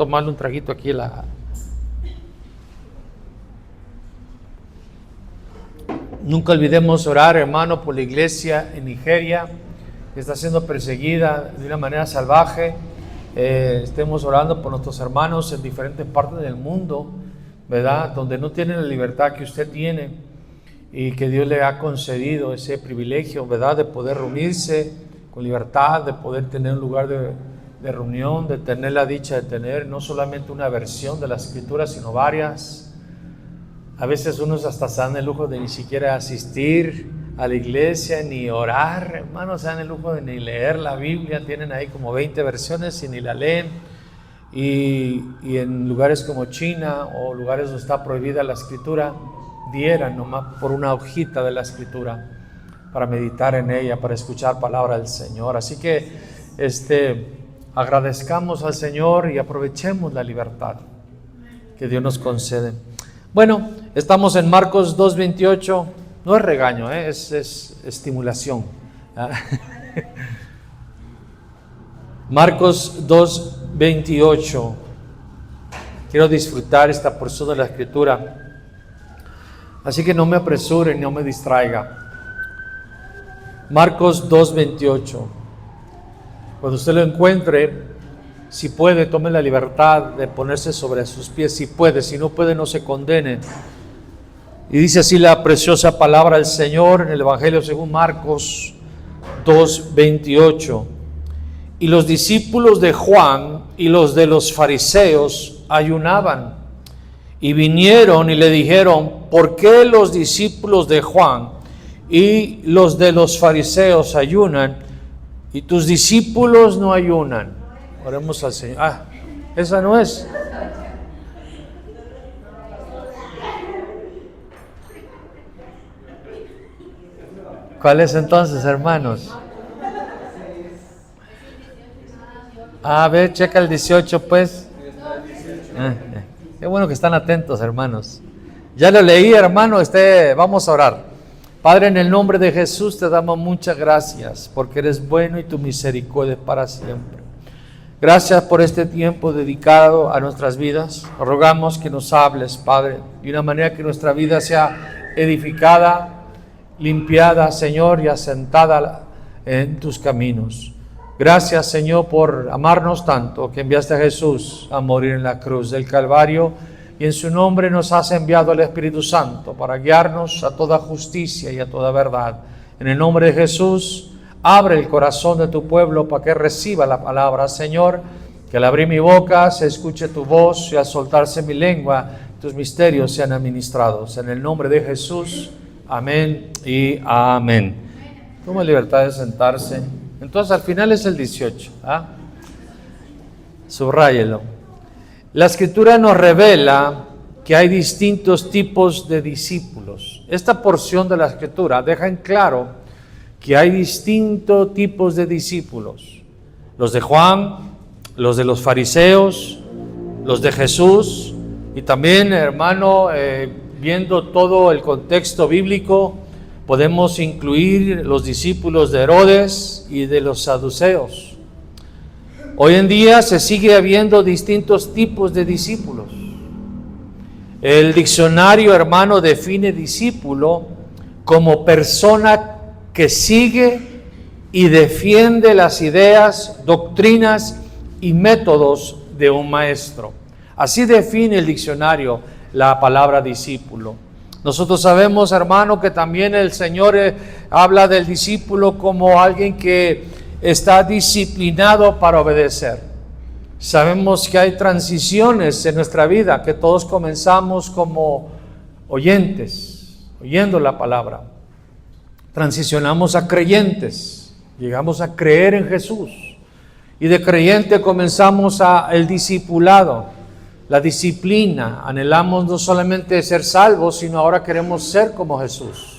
tomarle un traguito aquí Nunca olvidemos orar, hermano, por la iglesia en Nigeria, que está siendo perseguida de una manera salvaje. Estemos orando por nuestros hermanos en diferentes partes del mundo, ¿verdad? Donde no tienen la libertad que usted tiene y que Dios le ha concedido ese privilegio, ¿verdad? De poder reunirse con libertad, de poder tener un lugar de reunión, de tener la dicha de tener no solamente una versión de la Escritura, sino varias. A veces unos hasta se dan el lujo de ni siquiera asistir a la iglesia, ni orar, hermanos, se dan el lujo de ni leer la Biblia, tienen ahí como 20 versiones y ni la leen. Y en lugares como China o lugares donde está prohibida la Escritura, dieran nomás por una hojita de la Escritura para meditar en ella, para escuchar palabra del Señor. Así que agradezcamos al Señor y aprovechemos la libertad que Dios nos concede. Bueno, estamos en Marcos 2:28. No es regaño, es estimulación. Marcos 2:28. Quiero disfrutar esta porción de la Escritura, así que no me apresure, no me distraiga. Marcos 2:28. Cuando usted lo encuentre, si puede, tome la libertad de ponerse sobre sus pies, si puede; si no puede, no se condene. Y dice así la preciosa palabra del Señor en el Evangelio según Marcos 2:28. Y los discípulos de Juan y los de los fariseos ayunaban, y vinieron y le dijeron: ¿por qué los discípulos de Juan y los de los fariseos ayunan y tus discípulos no ayunan? Oremos al Señor. Esa no es. ¿Cuál es entonces, hermanos? A ver, checa el 18, pues. Qué bueno que están atentos, hermanos. Ya lo leí, hermano. Vamos a orar. Padre, en el nombre de Jesús te damos muchas gracias, porque eres bueno y tu misericordia es para siempre. Gracias por este tiempo dedicado a nuestras vidas. Rogamos que nos hables, Padre, de una manera que nuestra vida sea edificada, limpiada, Señor, y asentada en tus caminos. Gracias, Señor, por amarnos tanto, que enviaste a Jesús a morir en la cruz del Calvario, y en su nombre nos has enviado al Espíritu Santo para guiarnos a toda justicia y a toda verdad. En el nombre de Jesús, abre el corazón de tu pueblo para que reciba la palabra, Señor, que al abrir mi boca se escuche tu voz y al soltarse mi lengua, tus misterios sean administrados. En el nombre de Jesús, amén y amén. Toma libertad de sentarse. Entonces al final es el 18. Subráyelo. La Escritura nos revela que hay distintos tipos de discípulos. Esta porción de la Escritura deja en claro que hay distintos tipos de discípulos: los de Juan, los de los fariseos, los de Jesús, y también, hermano, viendo todo el contexto bíblico, podemos incluir los discípulos de Herodes y de los saduceos. Hoy en día se sigue habiendo distintos tipos de discípulos. El diccionario, hermano, define discípulo como persona que sigue y defiende las ideas, doctrinas y métodos de un maestro. Así define el diccionario la palabra discípulo. Nosotros sabemos, hermano, que también el Señor habla del discípulo como alguien que está disciplinado para obedecer. Sabemos que hay transiciones en nuestra vida, que todos comenzamos como oyentes, oyendo la palabra. Transicionamos a creyentes, llegamos a creer en Jesús, y de creyente comenzamos el discipulado, la disciplina. Anhelamos no solamente ser salvos, sino ahora queremos ser como Jesús.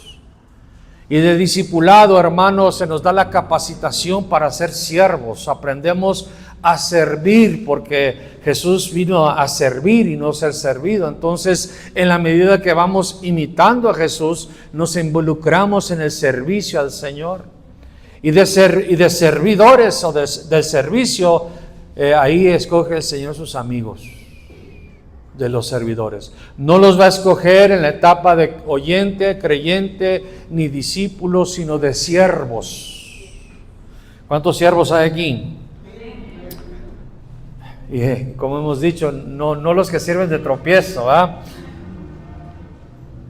Y de discipulado, hermanos, se nos da la capacitación para ser siervos. Aprendemos a servir, porque Jesús vino a servir y no ser servido. Entonces, en la medida que vamos imitando a Jesús, nos involucramos en el servicio al Señor. Y de servidores o del servicio, ahí escoge el Señor sus amigos de los servidores. No los va a escoger en la etapa de oyente, creyente, ni discípulo, sino de siervos. ¿Cuántos siervos hay aquí? Y como hemos dicho, no los que sirven de tropiezo, ¿verdad?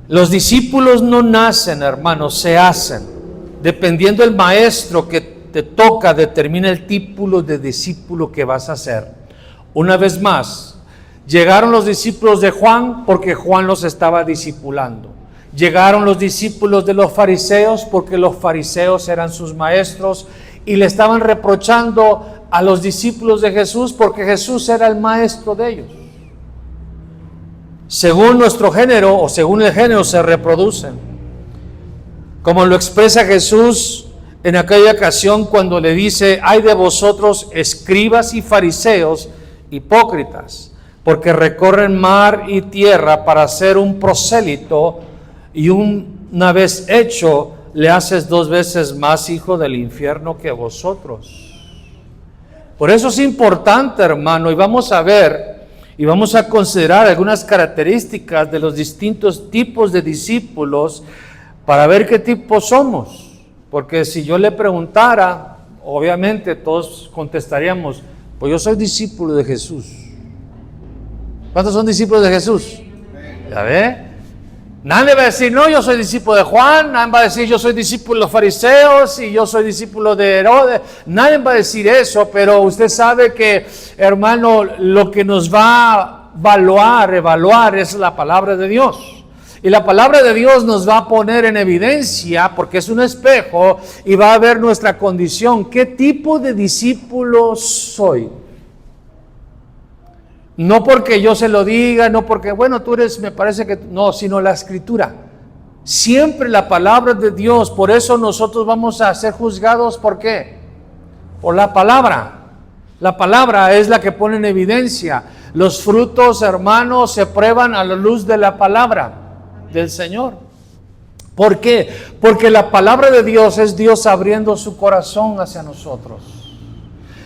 Los discípulos no nacen, hermanos, se hacen. Dependiendo del maestro que te toca, determina el tipo de discípulo que vas a ser. Una vez más, llegaron los discípulos de Juan porque Juan los estaba discipulando. Llegaron los discípulos de los fariseos porque los fariseos eran sus maestros y le estaban reprochando a los discípulos de Jesús porque Jesús era el maestro de ellos. Según nuestro género o según el género se reproducen. Como lo expresa Jesús en aquella ocasión cuando le dice: ay de vosotros, escribas y fariseos, hipócritas, porque recorren mar y tierra para ser un prosélito, y una vez hecho, le haces 2 veces más hijo del infierno que vosotros. Por eso es importante, hermano, y vamos a ver y vamos a considerar algunas características de los distintos tipos de discípulos para ver qué tipo somos. Porque si yo le preguntara, obviamente todos contestaríamos: pues yo soy discípulo de Jesús. ¿Cuántos son discípulos de Jesús? ¿Ya ve? Nadie va a decir: no, yo soy discípulo de Juan. Nadie va a decir: yo soy discípulo de los fariseos y yo soy discípulo de Herodes. Nadie va a decir eso, pero usted sabe que, hermano, lo que nos va a evaluar es la palabra de Dios. Y la palabra de Dios nos va a poner en evidencia, porque es un espejo, y va a ver nuestra condición. ¿Qué tipo de discípulo soy? No porque yo se lo diga, no porque, bueno, tú eres, me parece que, no, sino la Escritura. Siempre la palabra de Dios. Por eso nosotros vamos a ser juzgados, ¿por qué? Por la palabra. La palabra es la que pone en evidencia. Los frutos, hermanos, se prueban a la luz de la palabra del Señor. ¿Por qué? Porque la palabra de Dios es Dios abriendo su corazón hacia nosotros.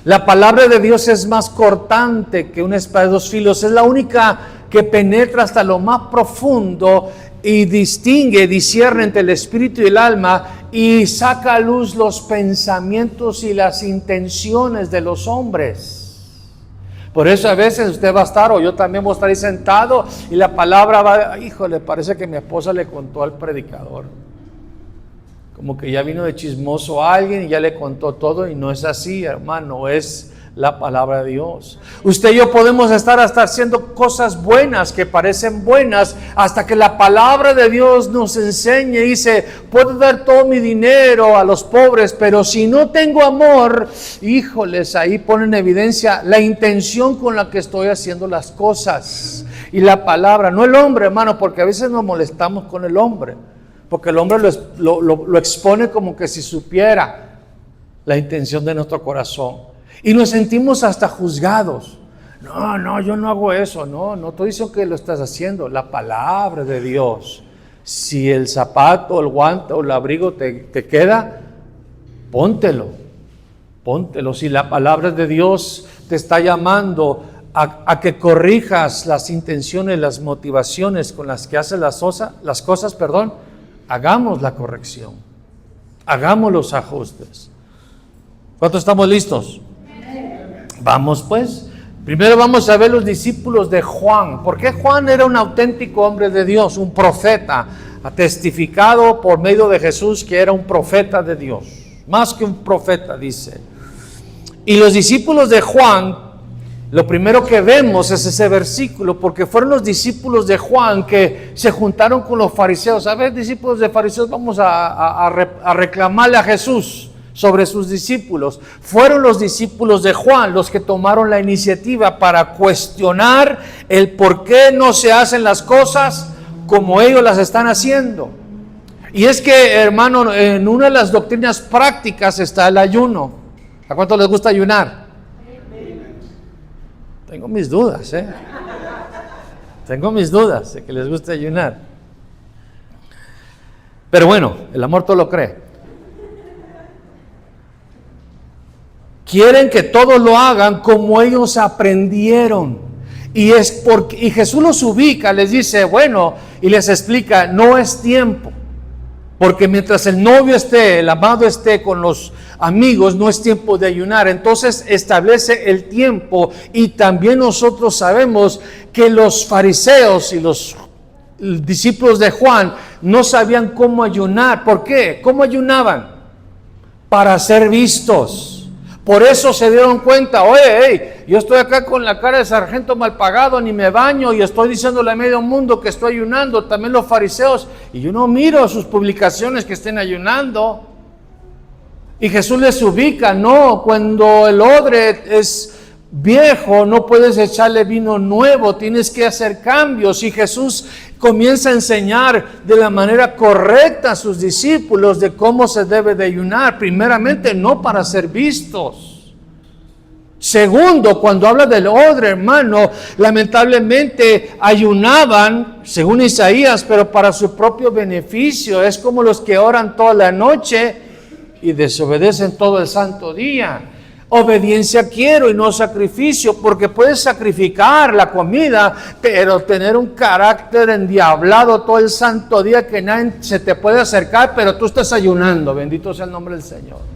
La palabra de Dios es más cortante que una espada de 2 filos. Es la única que penetra hasta lo más profundo y discierne entre el espíritu y el alma y saca a luz los pensamientos y las intenciones de los hombres. Por eso a veces usted va a estar, o yo también voy a estar ahí sentado, y la palabra va, híjole, parece que mi esposa le contó al predicador. Como que ya vino de chismoso a alguien y ya le contó todo, y no es así, hermano, es la palabra de Dios. Usted y yo podemos estar hasta haciendo cosas buenas que parecen buenas, hasta que la palabra de Dios nos enseñe y dice: puedo dar todo mi dinero a los pobres, pero si no tengo amor, híjoles, ahí pone en evidencia la intención con la que estoy haciendo las cosas. Y la palabra, no el hombre, hermano, porque a veces nos molestamos con el hombre, porque el hombre lo expone como que si supiera la intención de nuestro corazón. Y nos sentimos hasta juzgados. No, yo no hago eso. No estoy diciendo que lo estás haciendo. La palabra de Dios. Si el zapato, el guante o el abrigo te queda, póntelo. Si la palabra de Dios te está llamando a que corrijas las intenciones, las motivaciones con las que haces las cosas, hagamos la corrección. Hagamos los ajustes. ¿Cuántos estamos listos? Vamos pues. Primero vamos a ver los discípulos de Juan. Porque Juan era un auténtico hombre de Dios, un profeta, testificado por medio de Jesús que era un profeta de Dios. Más que un profeta, dice. Y los discípulos de Juan, lo primero que vemos es ese versículo, porque fueron los discípulos de Juan que se juntaron con los fariseos. A ver, discípulos de fariseos, vamos a reclamarle a Jesús sobre sus discípulos. Fueron los discípulos de Juan los que tomaron la iniciativa para cuestionar el por qué no se hacen las cosas como ellos las están haciendo. Y es que, hermano, en una de las doctrinas prácticas está el ayuno. ¿A cuánto les gusta ayunar? Tengo mis dudas, Tengo mis dudas de que les guste ayunar. Pero bueno, el amor todo lo cree. quieren que todos lo hagan como ellos aprendieron. Y Jesús los ubica, les dice, bueno, y les explica, no es tiempo. Porque mientras el novio esté, el amado esté con los amigos, no es tiempo de ayunar. Entonces establece el tiempo. Y también nosotros sabemos que los fariseos y los discípulos de Juan no sabían cómo ayunar. ¿Por qué? ¿Cómo ayunaban? Para ser vistos. Por eso se dieron cuenta, oye, hey, yo estoy acá con la cara de sargento mal pagado, ni me baño y estoy diciéndole a medio mundo que estoy ayunando, también los fariseos, y yo no miro sus publicaciones que estén ayunando. Y Jesús les ubica, no, cuando el odre es viejo, no puedes echarle vino nuevo, tienes que hacer cambios. Y Jesús comienza a enseñar de la manera correcta a sus discípulos de cómo se debe de ayunar. Primeramente, no para ser vistos. Segundo, cuando habla del odre, hermano, lamentablemente ayunaban, según Isaías, pero para su propio beneficio. Es como los que oran toda la noche y desobedecen todo el santo día. Obediencia quiero y no sacrificio, porque puedes sacrificar la comida, pero tener un carácter endiablado todo el santo día que nadie se te puede acercar, pero tú estás ayunando, bendito sea el nombre del Señor.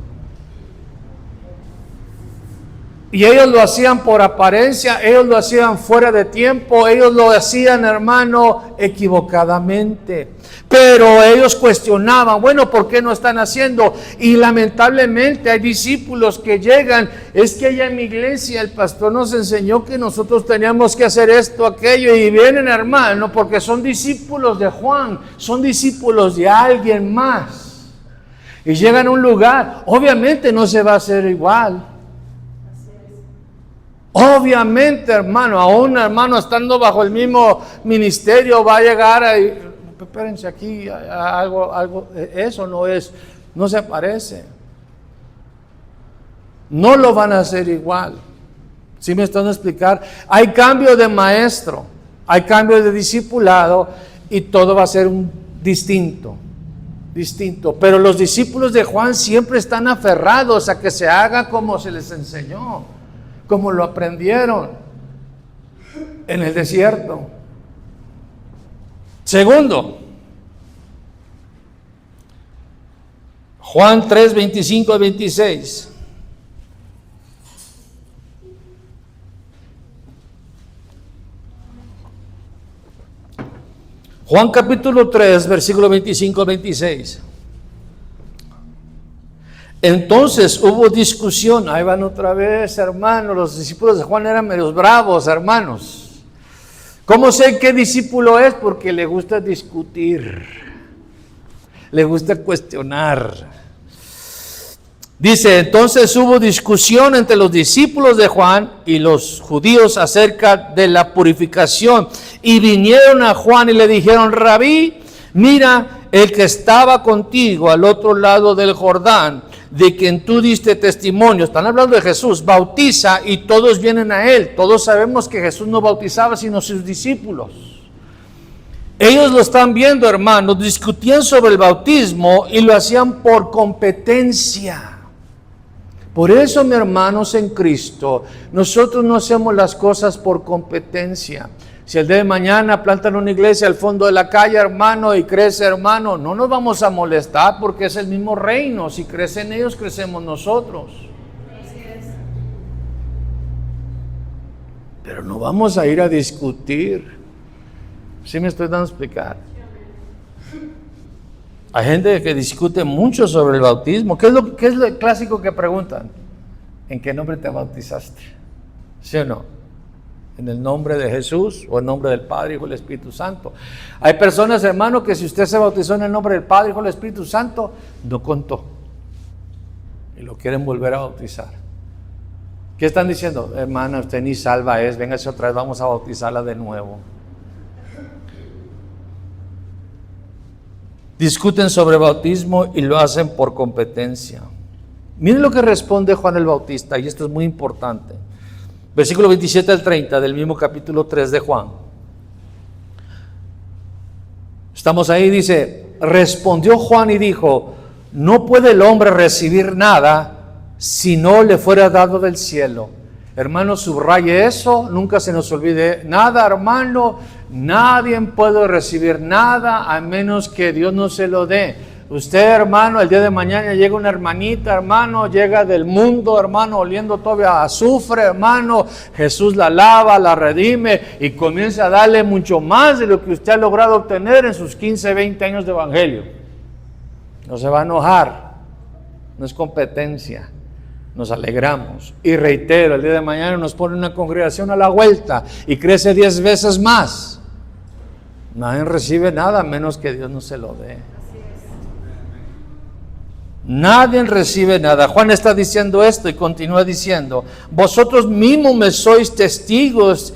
Y ellos lo hacían por apariencia, ellos lo hacían fuera de tiempo, ellos lo hacían, hermano, equivocadamente. Pero ellos cuestionaban, bueno, ¿por qué no están haciendo? Y lamentablemente hay discípulos que llegan, es que allá en mi iglesia el pastor nos enseñó que nosotros teníamos que hacer esto, aquello, y vienen, hermano, porque son discípulos de Juan, son discípulos de alguien más. Y llegan a un lugar, obviamente no se va a hacer igual. Obviamente, hermano, aún hermano estando bajo el mismo ministerio va a llegar a, espérense aquí, algo, eso no se parece. No lo van a hacer igual. ¿Sí me están a explicar? Hay cambio de maestro, hay cambio de discipulado y todo va a ser distinto. Pero los discípulos de Juan siempre están aferrados a que se haga como se les enseñó, como lo aprendieron en el desierto. Segundo, Juan 3, 25 y 26. Juan capítulo 3, versículo 25 y 26. Entonces hubo discusión, ahí van otra vez, hermanos, los discípulos de Juan eran medios bravos, hermanos. ¿Cómo sé qué discípulo es? Porque le gusta discutir, le gusta cuestionar. Dice, entonces hubo discusión entre los discípulos de Juan y los judíos acerca de la purificación. Y vinieron a Juan y le dijeron, Rabí, mira, el que estaba contigo al otro lado del Jordán, de quien tú diste testimonio, están hablando de Jesús, bautiza y todos vienen a él. Todos sabemos que Jesús no bautizaba sino sus discípulos. Ellos lo están viendo, hermanos, discutían sobre el bautismo y lo hacían por competencia. Por eso, mis hermanos en Cristo, nosotros no hacemos las cosas por competencia. Si el día de mañana plantan una iglesia al fondo de la calle, hermano, y crece, hermano, no nos vamos a molestar porque es el mismo reino. Si crecen ellos, crecemos nosotros. Pero no vamos a ir a discutir. ¿Sí me estoy dando a explicar? Hay gente que discute mucho sobre el bautismo. ¿Qué es lo clásico que preguntan? ¿En qué nombre te bautizaste? ¿Sí o no? ¿En el nombre de Jesús o en nombre del Padre, Hijo y el Espíritu Santo? Hay personas, hermano, que si usted se bautizó en el nombre del Padre, Hijo y el Espíritu Santo, no contó. Y lo quieren volver a bautizar. ¿Qué están diciendo? Hermana, usted ni salva es, véngase otra vez, vamos a bautizarla de nuevo. Discuten sobre bautismo y lo hacen por competencia. Miren lo que responde Juan el Bautista, y esto es muy importante. Versículo 27 al 30 del mismo capítulo 3 de Juan. Estamos ahí, dice, respondió Juan y dijo, no puede el hombre recibir nada si no le fuera dado del cielo. Hermano, subraye eso, nunca se nos olvide nada, hermano. Nadie puede recibir nada a menos que Dios no se lo dé. Usted, hermano, el día de mañana llega una hermanita, hermano, llega del mundo, hermano, oliendo todavía a azufre, hermano. Jesús la lava, la redime y comienza a darle mucho más de lo que usted ha logrado obtener en sus 15, 20 años de evangelio. No se va a enojar, no es competencia. Nos alegramos. Y reitero, el día de mañana nos pone una congregación a la vuelta y crece 10 veces más. Nadie recibe nada a menos que Dios no se lo dé. Nadie recibe nada. Juan está diciendo esto y continúa diciendo: vosotros mismos me sois testigos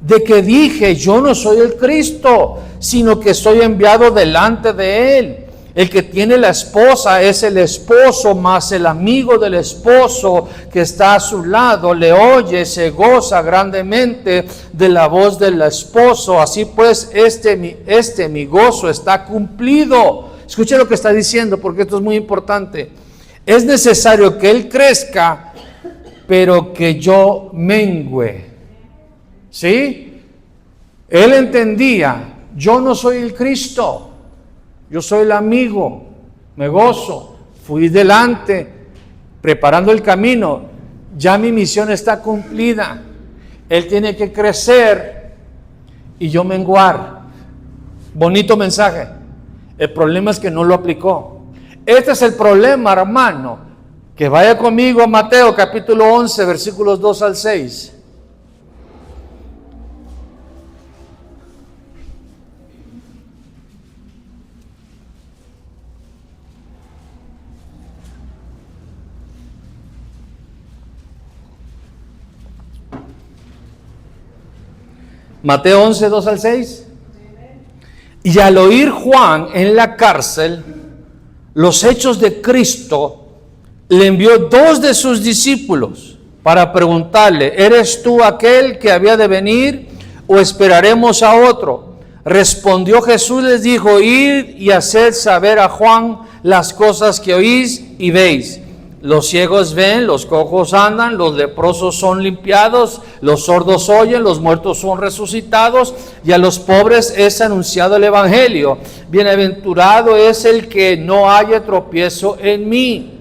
de que dije, yo no soy el Cristo, sino que soy enviado delante de Él. El que tiene la esposa es el esposo, más el amigo del esposo que está a su lado le oye, se goza grandemente de la voz del esposo. Así pues, mi gozo está cumplido. Escuche lo que está diciendo, porque esto es muy importante. Es necesario que Él crezca, pero que yo mengüe. ¿Sí? Él entendía, yo no soy el Cristo. Yo soy el amigo, me gozo, fui delante, preparando el camino, ya mi misión está cumplida. Él tiene que crecer y yo menguar. Bonito mensaje. El problema es que no lo aplicó. Este es el problema, hermano. Que vaya conmigo a Mateo capítulo 11, versículos 2 al 6. Mateo 11, 2 al 6. Y al oír Juan en la cárcel los hechos de Cristo, le envió 2 de sus discípulos para preguntarle: ¿eres tú aquel que había de venir o esperaremos a otro? Respondió Jesús, les dijo: id y haced saber a Juan las cosas que oís y veis. Los ciegos ven, los cojos andan, los leprosos son limpiados, los sordos oyen, los muertos son resucitados, y a los pobres es anunciado el evangelio. Bienaventurado es el que no haya tropiezo en mí.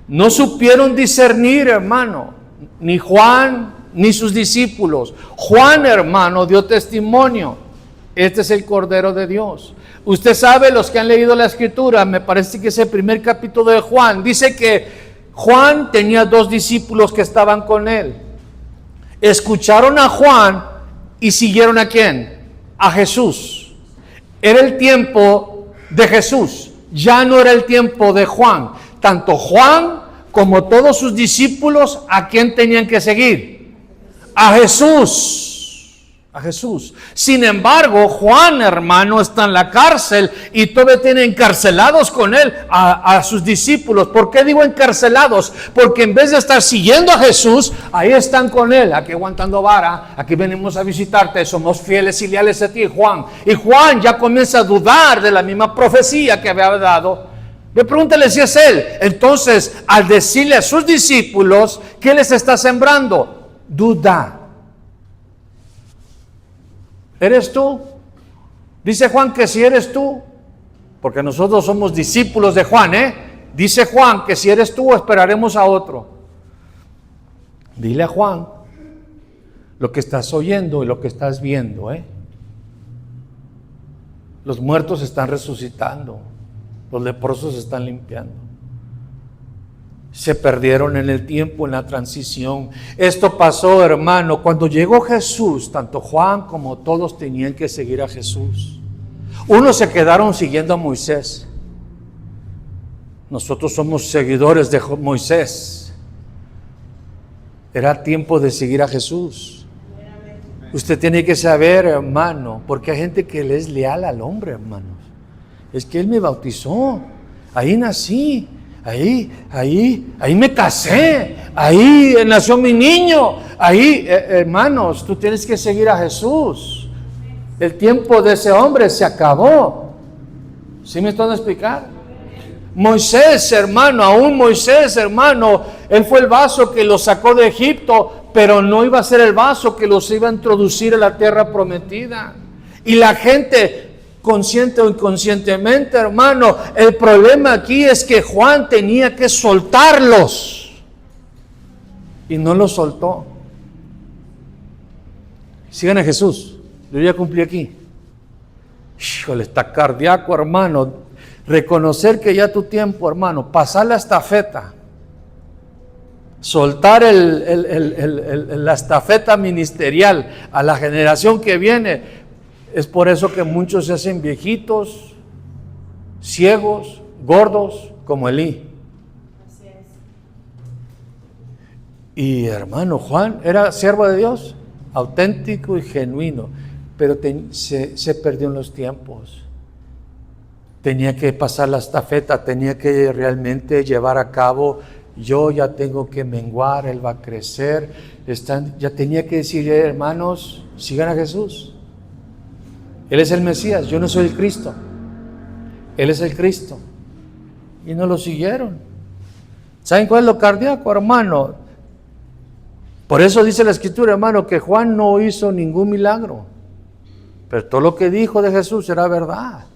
No supieron discernir, hermano, ni Juan ni sus discípulos. Juan, hermano, dio testimonio: este es el Cordero de Dios. Usted sabe, los que han leído la Escritura, me parece que es el primer capítulo de Juan, dice que Juan tenía 2 discípulos que estaban con él. Escucharon a Juan y siguieron ¿a quién? A Jesús. Era el tiempo de Jesús, ya no era el tiempo de Juan. Tanto Juan como todos sus discípulos, ¿a quién tenían que seguir? A Jesús. A Jesús. Sin embargo, Juan, hermano, está en la cárcel y todavía tiene encarcelados con él a sus discípulos. ¿Por qué digo encarcelados? Porque en vez de estar siguiendo a Jesús, ahí están con él, aquí aguantando vara, aquí venimos a visitarte, somos fieles y leales a ti, Juan. Y Juan ya comienza a dudar de la misma profecía que había dado. Pregúntale si es él. Entonces, al decirle a sus discípulos, ¿qué les está sembrando? Duda. ¿Eres tú? Dice Juan que si eres tú, porque nosotros somos discípulos de Juan, dice Juan que si eres tú, esperaremos a otro. Dile a Juan lo que estás oyendo y lo que estás viendo, Los muertos están resucitando, los leprosos se están limpiando. Se perdieron en el tiempo, en la transición. Esto pasó, hermano, cuando llegó Jesús, tanto Juan como todos tenían que seguir a Jesús. Unos se quedaron siguiendo a Moisés. Nosotros somos seguidores de Moisés. Era tiempo de seguir a Jesús. Usted tiene que saber, hermano, porque hay gente que le es leal al hombre, hermanos. Es que Él me bautizó, ahí nací. Ahí me casé, ahí nació mi niño, ahí, hermanos, tú tienes que seguir a Jesús. El tiempo de ese hombre se acabó. ¿Sí me están explicando? Moisés, hermano, aún Moisés, hermano, él fue el vaso que los sacó de Egipto, pero no iba a ser el vaso que los iba a introducir a la tierra prometida. Y la gente, consciente o inconscientemente, hermano, el problema aquí es que Juan tenía que soltarlos y no los soltó. Sigan a Jesús. Yo ya cumplí aquí. Híjole, está cardíaco, hermano. Reconocer que ya tu tiempo, hermano, pasar la estafeta, soltar la estafeta ministerial a la generación que viene. Es por eso que muchos se hacen viejitos, ciegos, gordos, como Elí. Así es. Y hermano, Juan era siervo de Dios, auténtico y genuino, pero se perdió en los tiempos. Tenía que pasar la estafeta, tenía que realmente llevar a cabo. Yo ya tengo que menguar, Él va a crecer. Ya tenía que decir, hermanos, sigan a Jesús. Él es el Mesías, yo no soy el Cristo. Él es el Cristo. Y no lo siguieron. ¿Saben cuál es lo cardíaco, hermano? Por eso dice la Escritura, hermano, que Juan no hizo ningún milagro. Pero todo lo que dijo de Jesús era verdad.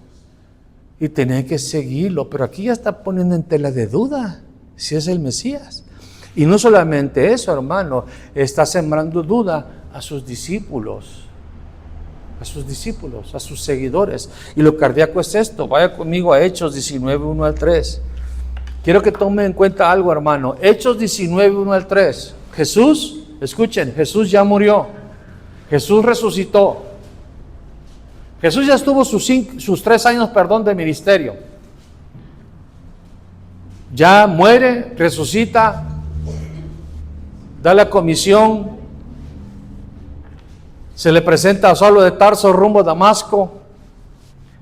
Y tenía que seguirlo. Pero aquí ya está poniendo en tela de duda si es el Mesías. Y no solamente eso, hermano, está sembrando duda a sus discípulos. A sus seguidores. Y lo cardíaco es esto. Vaya conmigo a Hechos 19, 1 al 3. Quiero que tomen en cuenta algo, hermano. Hechos 19, 1 al 3. Jesús, escuchen, Jesús ya murió. Jesús resucitó. Jesús ya estuvo sus 3 años, de ministerio. Ya muere, resucita, da la comisión, se le presenta a Saulo de Tarso rumbo a Damasco,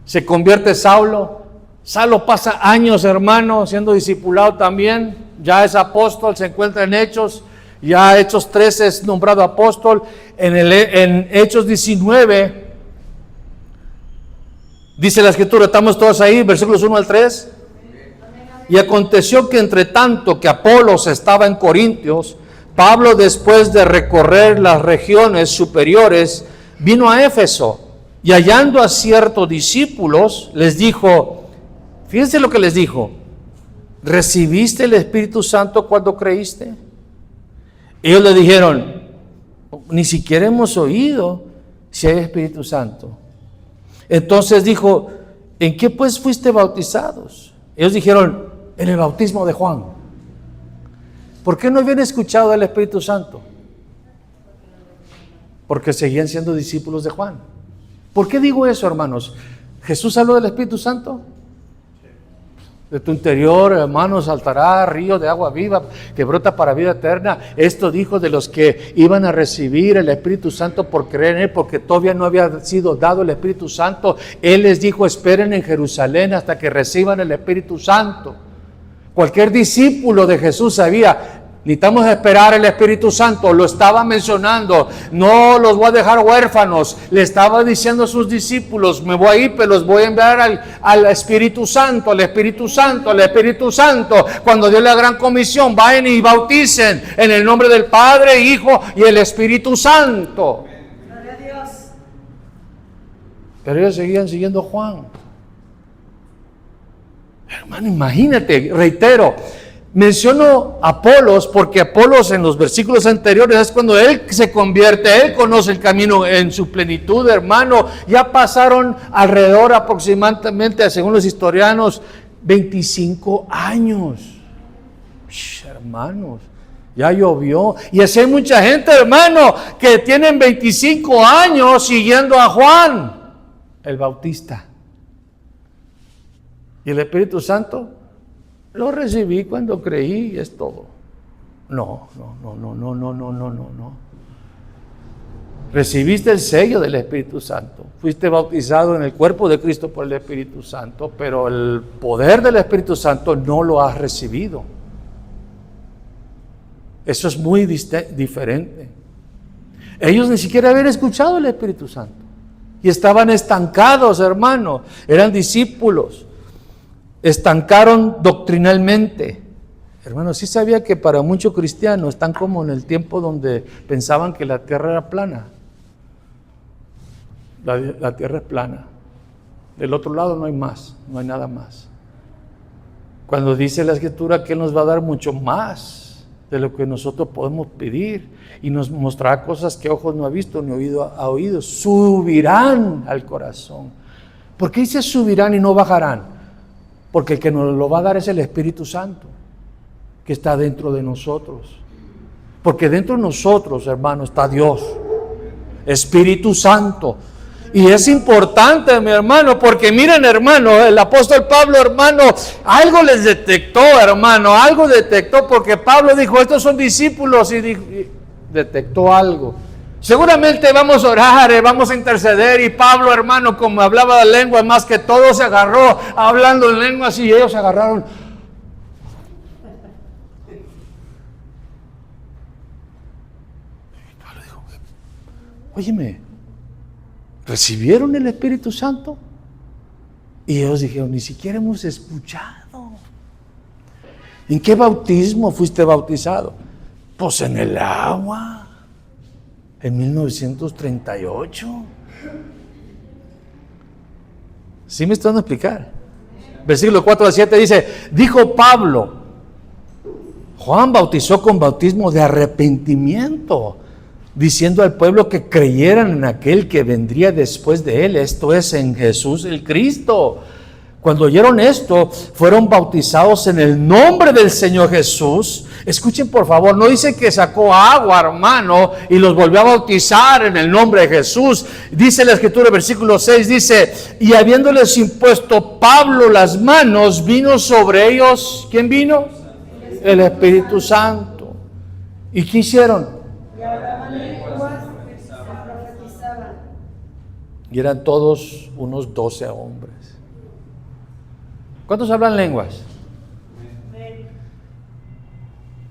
se convierte Saulo. Saulo pasa años, hermano, siendo discipulado también, ya es apóstol, se encuentra en Hechos, ya Hechos 13 es nombrado apóstol, en Hechos 19, dice la Escritura, estamos todos ahí, versículos 1 al 3. Y aconteció que entre tanto que Apolos estaba en Corintios, Pablo, después de recorrer las regiones superiores, vino a Éfeso y hallando a ciertos discípulos, les dijo, fíjense lo que les dijo, ¿recibiste el Espíritu Santo cuando creíste? Ellos le dijeron, ni siquiera hemos oído si hay Espíritu Santo. Entonces dijo, ¿en qué pues fuiste bautizados? Ellos dijeron, en el bautismo de Juan. ¿Por qué no habían escuchado del Espíritu Santo? Porque seguían siendo discípulos de Juan. ¿Por qué digo eso, hermanos? ¿Jesús habló del Espíritu Santo? De tu interior, hermano, saltará río de agua viva que brota para vida eterna. Esto dijo de los que iban a recibir el Espíritu Santo por creer en Él, porque todavía no había sido dado el Espíritu Santo. Él les dijo, esperen en Jerusalén hasta que reciban el Espíritu Santo. Cualquier discípulo de Jesús sabía, necesitamos esperar el Espíritu Santo. Lo estaba mencionando, no los voy a dejar huérfanos. Le estaba diciendo a sus discípulos, me voy a ir, pero los voy a enviar al Espíritu Santo, al Espíritu Santo, al Espíritu Santo. Cuando dio la gran comisión, vayan y bauticen en el nombre del Padre, Hijo y el Espíritu Santo. Gloria a Dios. Pero ellos seguían siguiendo a Juan. Hermano, imagínate, reitero, menciono a Apolos porque Apolos en los versículos anteriores es cuando él se convierte, él conoce el camino en su plenitud, hermano. Ya pasaron alrededor aproximadamente, según los historianos, 25 años. Hermanos, ya llovió. Y así hay mucha gente, hermano, que tienen 25 años siguiendo a Juan el Bautista. ¿Y el Espíritu Santo? Lo recibí cuando creí y es todo. No. Recibiste el sello del Espíritu Santo. Fuiste bautizado en el cuerpo de Cristo por el Espíritu Santo, pero el poder del Espíritu Santo no lo has recibido. Eso es muy diferente. Ellos ni siquiera habían escuchado el Espíritu Santo y estaban estancados, hermano. Eran discípulos. estancaron doctrinalmente. Hermano, ¿sí sabía que para muchos cristianos están como en el tiempo donde pensaban que la tierra era plana? La tierra es plana. Del otro lado no hay más, no hay nada más. Cuando dice la Escritura que Él nos va a dar mucho más de lo que nosotros podemos pedir y nos mostrará cosas que ojos no ha visto ni oído ha oído, subirán al corazón. ¿Por qué dice subirán y no bajarán? Porque el que nos lo va a dar es el Espíritu Santo, que está dentro de nosotros. Porque dentro de nosotros, hermano, está Dios, Espíritu Santo. Y es importante, mi hermano, porque miren, hermano, el apóstol Pablo, hermano, algo les detectó, hermano, algo detectó, porque Pablo dijo, estos son discípulos, y detectó algo. Seguramente vamos a orar, vamos a interceder, y Pablo, hermano, como hablaba de lenguas, más que todo se agarró hablando en lenguas, y ellos se agarraron. Y Pablo dijo, óyeme, ¿recibieron el Espíritu Santo? Y ellos dijeron, ni siquiera hemos escuchado. ¿En qué bautismo fuiste bautizado? Pues en el agua, en 1938. ¿Sí me están a explicar? Versículo 4 al 7 dice, dijo Pablo, Juan bautizó con bautismo de arrepentimiento, diciendo al pueblo que creyeran en aquel que vendría después de él, esto es, en Jesús el Cristo. Cuando oyeron esto, fueron bautizados en el nombre del Señor Jesús. Escuchen por favor, no dice que sacó agua, hermano, y los volvió a bautizar en el nombre de Jesús. Dice la Escritura, versículo 6, dice, y habiéndoles impuesto Pablo las manos, vino sobre ellos, ¿quién vino? El Espíritu Santo. ¿Y qué hicieron? Y eran todos unos 12 hombres. ¿Cuántos hablan lenguas?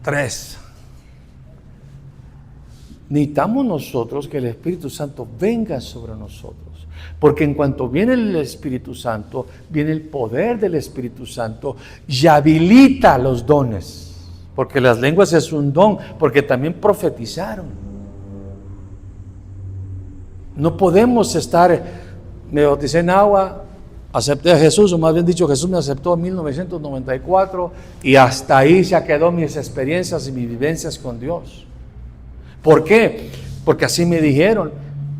3. Necesitamos nosotros que el Espíritu Santo venga sobre nosotros. Porque en cuanto viene el Espíritu Santo, viene el poder del Espíritu Santo y habilita los dones. Porque las lenguas es un don, porque también profetizaron. No podemos estar, me bauticé en agua, acepté a Jesús, o más bien dicho, Jesús me aceptó en 1994 y hasta ahí se quedó mis experiencias y mis vivencias con Dios. ¿Por qué? Porque así me dijeron.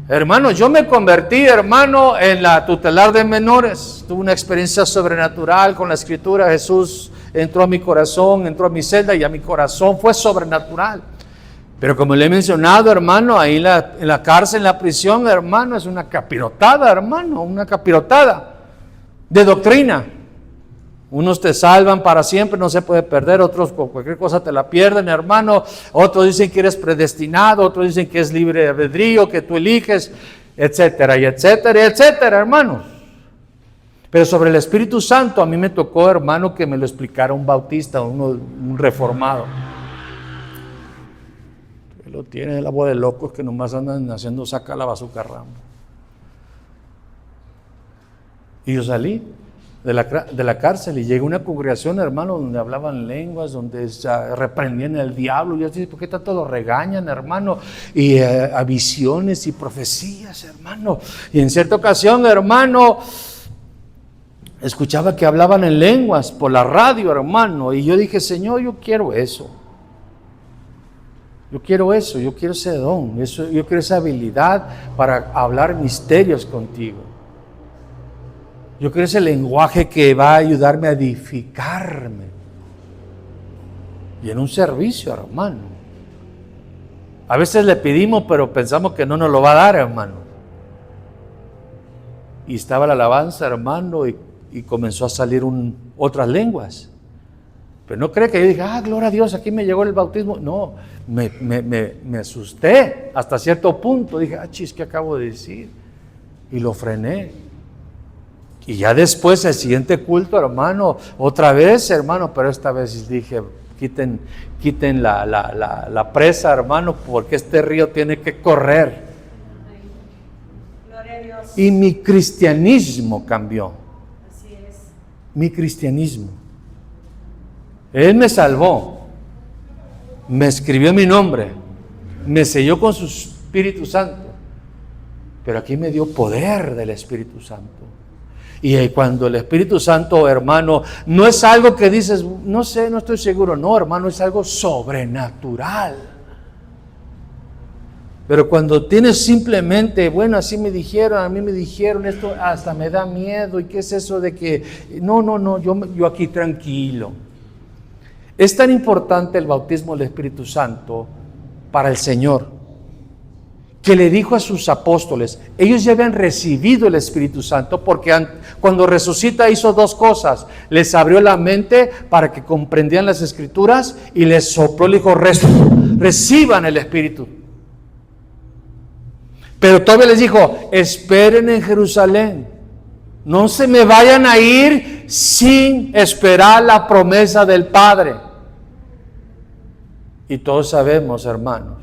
Hermano, yo me convertí, hermano, en la tutelar de menores. Tuve una experiencia sobrenatural con la Escritura. Jesús entró a mi corazón, entró a mi celda y a mi corazón fue sobrenatural. Pero como le he mencionado, hermano, ahí en la cárcel, en la prisión, hermano, es una capirotada, hermano, una capirotada de doctrina. Unos te salvan para siempre, no se puede perder, otros con cualquier cosa te la pierden, hermano. Otros dicen que eres predestinado, otros dicen que es libre de albedrío, que tú eliges, etcétera, y etcétera, y etcétera, hermanos. Pero sobre el Espíritu Santo, a mí me tocó, hermano, que me lo explicara un bautista, un reformado. Lo tiene la voz de locos que nomás andan haciendo saca la bazuca ramo. Y yo salí de la cárcel y llegué a una congregación, hermano, donde hablaban lenguas, donde reprendían al diablo. Y yo decía, ¿por qué tanto lo regañan, hermano? Y a visiones y profecías, hermano. Y en cierta ocasión, hermano, escuchaba que hablaban en lenguas por la radio, hermano. Y yo dije, Señor, yo quiero eso. Yo quiero eso, yo quiero ese don, yo quiero esa habilidad para hablar misterios contigo. Yo quiero ese lenguaje que va a ayudarme a edificarme. Y en un servicio, hermano. A veces le pedimos, pero pensamos que no nos lo va a dar, hermano. Y estaba la alabanza, hermano, y comenzó a salir otras lenguas. Pero no cree que yo dije, gloria a Dios, aquí me llegó el bautismo. No, me asusté hasta cierto punto. Dije, chis, ¿qué acabo de decir? Y lo frené. Y ya después, el siguiente culto, hermano, otra vez, hermano, pero esta vez dije, quiten la presa, hermano, porque este río tiene que correr. Gloria a Dios. Y mi cristianismo cambió. Así es. mi cristianismo. Él me salvó, me escribió mi nombre, me selló con su Espíritu Santo, pero aquí me dio poder del Espíritu Santo. Y cuando el Espíritu Santo, hermano, no es algo que dices, no sé, no estoy seguro, no, hermano, es algo sobrenatural. Pero cuando tienes simplemente, bueno, así me dijeron, a mí me dijeron, esto hasta me da miedo, ¿y qué es eso de que, no, yo aquí tranquilo? Es tan importante el bautismo del Espíritu Santo para el Señor, que le dijo a sus apóstoles, ellos ya habían recibido el Espíritu Santo, porque cuando resucita hizo dos cosas: les abrió la mente para que comprendieran las Escrituras y les sopló, le dijo, reciban el Espíritu. Pero todavía les dijo, esperen en Jerusalén, no se me vayan a ir sin esperar la promesa del Padre. Y todos sabemos, hermanos,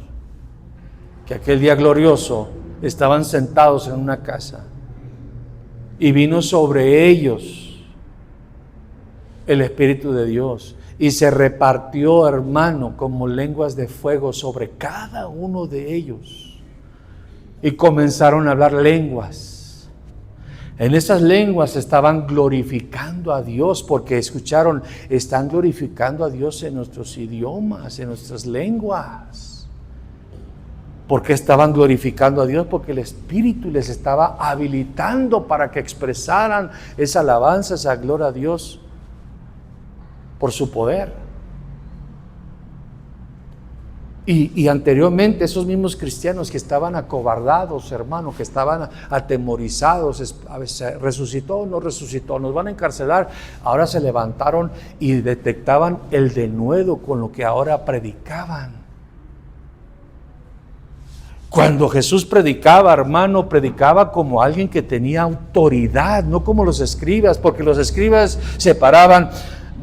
que aquel día glorioso estaban sentados en una casa y vino sobre ellos el Espíritu de Dios y se repartió, hermano, como lenguas de fuego sobre cada uno de ellos. Y comenzaron a hablar lenguas. En esas lenguas estaban glorificando a Dios, porque escucharon, están glorificando a Dios en nuestros idiomas, en nuestras lenguas. ¿Por qué estaban glorificando a Dios? Porque el Espíritu les estaba habilitando para que expresaran esa alabanza, esa gloria a Dios por su poder. Y anteriormente esos mismos cristianos que estaban acobardados, hermano, que estaban atemorizados, a veces resucitó o no resucitó, nos van a encarcelar, ahora se levantaron y detectaban el denuedo con lo que ahora predicaban. Cuando Jesús predicaba, hermano, predicaba como alguien que tenía autoridad, no como los escribas, porque los escribas se paraban.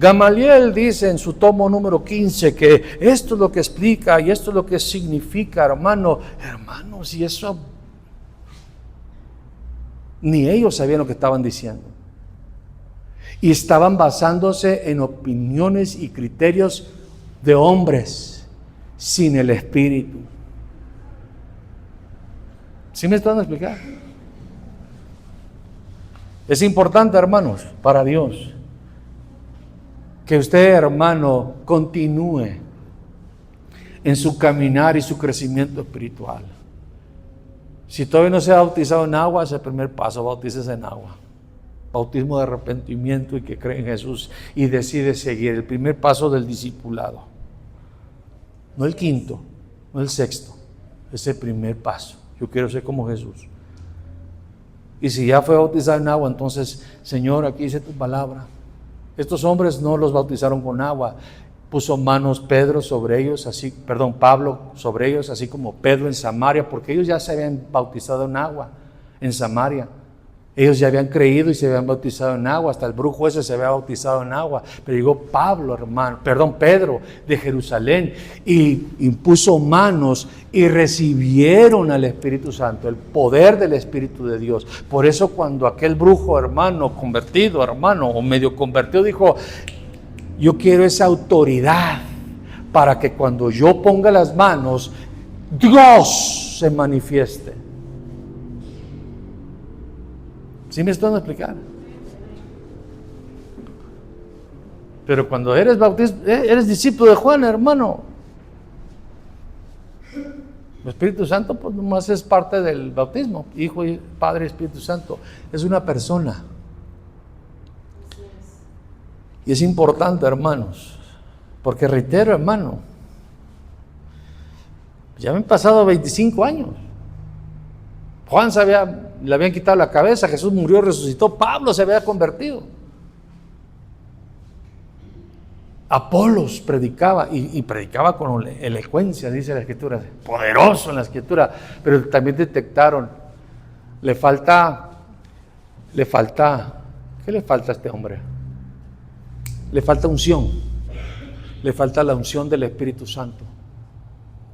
Gamaliel dice en su tomo número 15 que esto es lo que explica y esto es lo que significa, hermanos, y eso ni ellos sabían lo que estaban diciendo. Y estaban basándose en opiniones y criterios de hombres sin el Espíritu. ¿Sí me están explicando? Es importante, hermanos, para Dios, que usted, hermano, continúe en su caminar y su crecimiento espiritual. Si todavía no se ha bautizado en agua, es el primer paso, bautícese en agua. Bautismo de arrepentimiento y que cree en Jesús y decide seguir. El primer paso del discipulado. No el quinto, no el sexto, es el primer paso. Yo quiero ser como Jesús. Y si ya fue bautizado en agua, entonces, Señor, aquí dice tu palabra. Estos hombres no los bautizaron con agua, puso manos Pablo sobre ellos, así como Pedro en Samaria, porque ellos ya se habían bautizado en agua en Samaria. Ellos ya habían creído y se habían bautizado en agua, hasta el brujo ese se había bautizado en agua. Pero llegó Pedro de Jerusalén y impuso manos y recibieron al Espíritu Santo, el poder del Espíritu de Dios. Por eso cuando aquel brujo, convertido, o medio convertido, dijo, yo quiero esa autoridad para que cuando yo ponga las manos, Dios se manifieste. ¿Sí me están explicando? Pero cuando eres discípulo de Juan, hermano, el Espíritu Santo pues nomás es parte del bautismo. Hijo, y Padre, Espíritu Santo. Es una persona. Y es importante, hermanos, porque reitero, hermano, ya me han pasado 25 años. Juan le habían quitado la cabeza, Jesús murió, resucitó, Pablo se había convertido. Apolos predicaba y predicaba con elocuencia, dice la Escritura, poderoso en la Escritura, pero también detectaron, le falta, ¿qué le falta a este hombre? Le falta unción, le falta la unción del Espíritu Santo.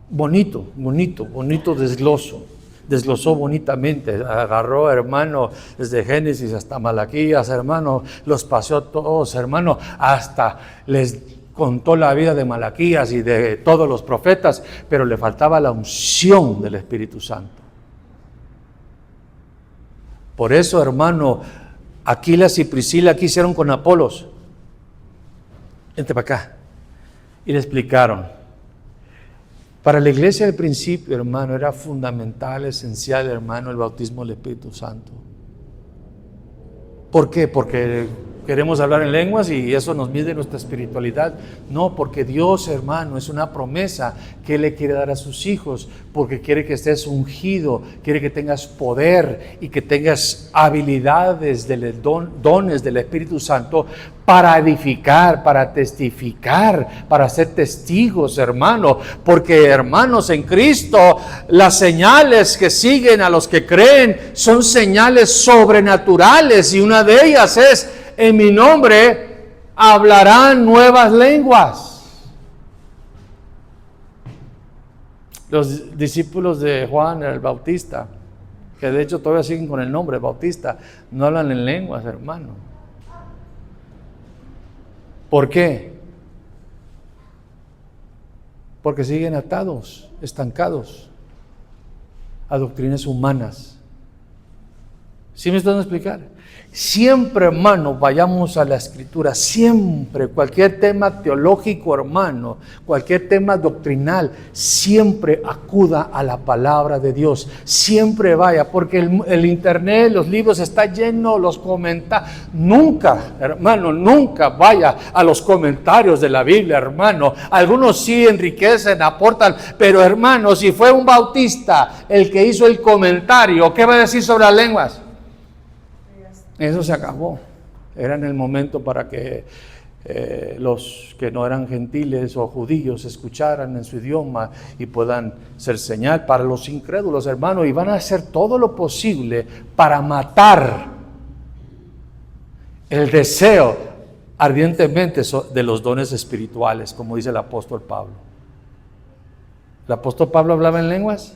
Bonito desgloso. desglosó bonitamente, agarró, hermano, desde Génesis hasta Malaquías, hermano, los paseó todos, hermano, hasta les contó la vida de Malaquías y de todos los profetas, pero le faltaba la unción del Espíritu Santo. Por eso, hermano, Aquilas y Priscila, ¿qué hicieron con Apolos? Vente para acá. Y le explicaron. Para la iglesia del principio, hermano, era fundamental, esencial, hermano, el bautismo del Espíritu Santo. ¿Por qué? Porque queremos hablar en lenguas y eso nos mide nuestra espiritualidad. No, porque Dios, hermano, es una promesa que Él le quiere dar a sus hijos, porque quiere que estés ungido, quiere que tengas poder y que tengas habilidades, dones del Espíritu Santo para edificar, para testificar, para ser testigos, hermano. Porque, hermanos, en Cristo, las señales que siguen a los que creen son señales sobrenaturales y una de ellas es: en mi nombre hablarán nuevas lenguas. Los discípulos de Juan el Bautista, que de hecho todavía siguen con el nombre Bautista, no hablan en lenguas, hermano. ¿Por qué? Porque siguen atados, estancados a doctrinas humanas. ¿Sí me están explicando? Siempre, hermano, vayamos a la Escritura, siempre, cualquier tema teológico, hermano, cualquier tema doctrinal, siempre acuda a la palabra de Dios, siempre vaya, porque el internet, los libros está lleno, los comentarios, nunca, hermano, nunca vaya a los comentarios de la Biblia, hermano. Algunos sí enriquecen, aportan, pero hermano, si fue un bautista el que hizo el comentario, ¿qué va a decir sobre las lenguas? Eso se acabó. Era en el momento para que los que no eran gentiles o judíos escucharan en su idioma y puedan ser señal para los incrédulos, hermanos, y van a hacer todo lo posible para matar el deseo ardientemente de los dones espirituales, como dice el apóstol Pablo. ¿El apóstol Pablo hablaba en lenguas?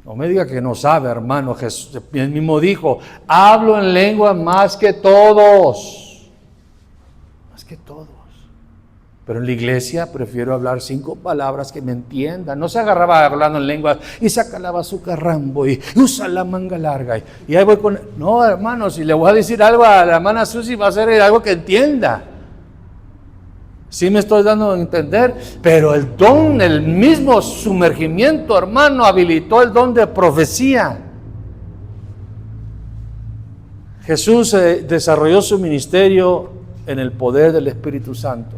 No me diga que no sabe, hermano. Jesús él mismo dijo: hablo en lengua más que todos. Más que todos. Pero en la iglesia prefiero hablar 5 palabras que me entiendan. No se agarraba hablando en lenguas y sacaba su carrambo y usa la manga larga. Y ahí voy con... No, hermano, si le voy a decir algo a la hermana Susi, va a ser algo que entienda. Sí me estoy dando a entender, pero el don, el mismo sumergimiento, hermano, habilitó el don de profecía. Jesús desarrolló su ministerio en el poder del Espíritu Santo.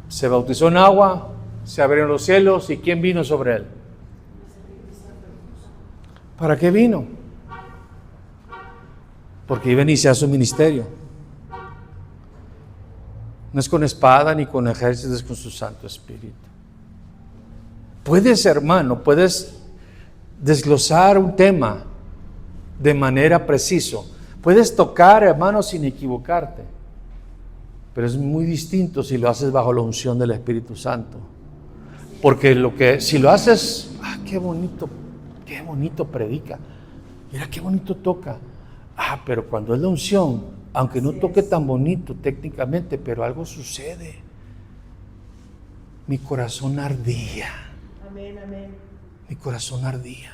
Se bautizó en agua, se abrieron los cielos, ¿y quién vino sobre él? ¿Para qué vino? Porque iba a iniciar su ministerio. No es con espada ni con ejércitos, es con su Santo Espíritu. Puedes, hermano, puedes desglosar un tema de manera precisa. Puedes tocar, hermano, sin equivocarte. Pero es muy distinto si lo haces bajo la unción del Espíritu Santo. Porque si lo haces, qué bonito predica. Mira qué bonito toca. Pero cuando es la unción, aunque no toque tan bonito técnicamente, pero algo sucede. Mi corazón ardía. Amén, amén. Mi corazón ardía.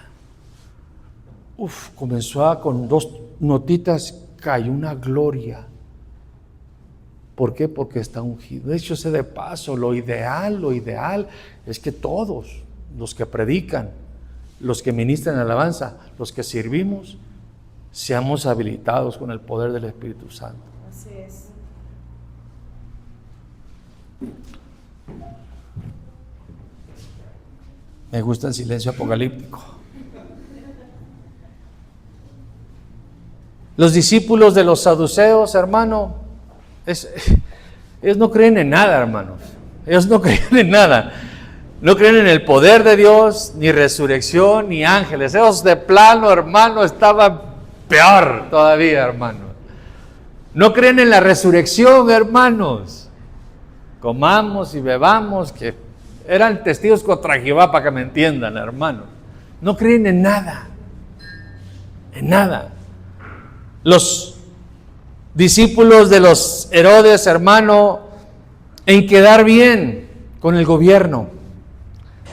Comenzó con 2 notitas, cayó una gloria. ¿Por qué? Porque está ungido. De hecho, de paso, lo ideal es que todos los que predican, los que ministran alabanza, los que servimos, seamos habilitados con el poder del Espíritu Santo. Así es. Me gusta el silencio apocalíptico. Los discípulos de los saduceos, hermano, ellos no creen en nada, hermanos. Ellos no creen en nada. No creen en el poder de Dios, ni resurrección, ni ángeles. Ellos de plano, hermano, estaban peor todavía, hermano. No creen en la resurrección, hermanos. Comamos y bebamos, que eran testigos contra Jehová, para que me entiendan, hermano. No creen en nada. En nada. Los discípulos de los Herodes, hermano, en quedar bien con el gobierno.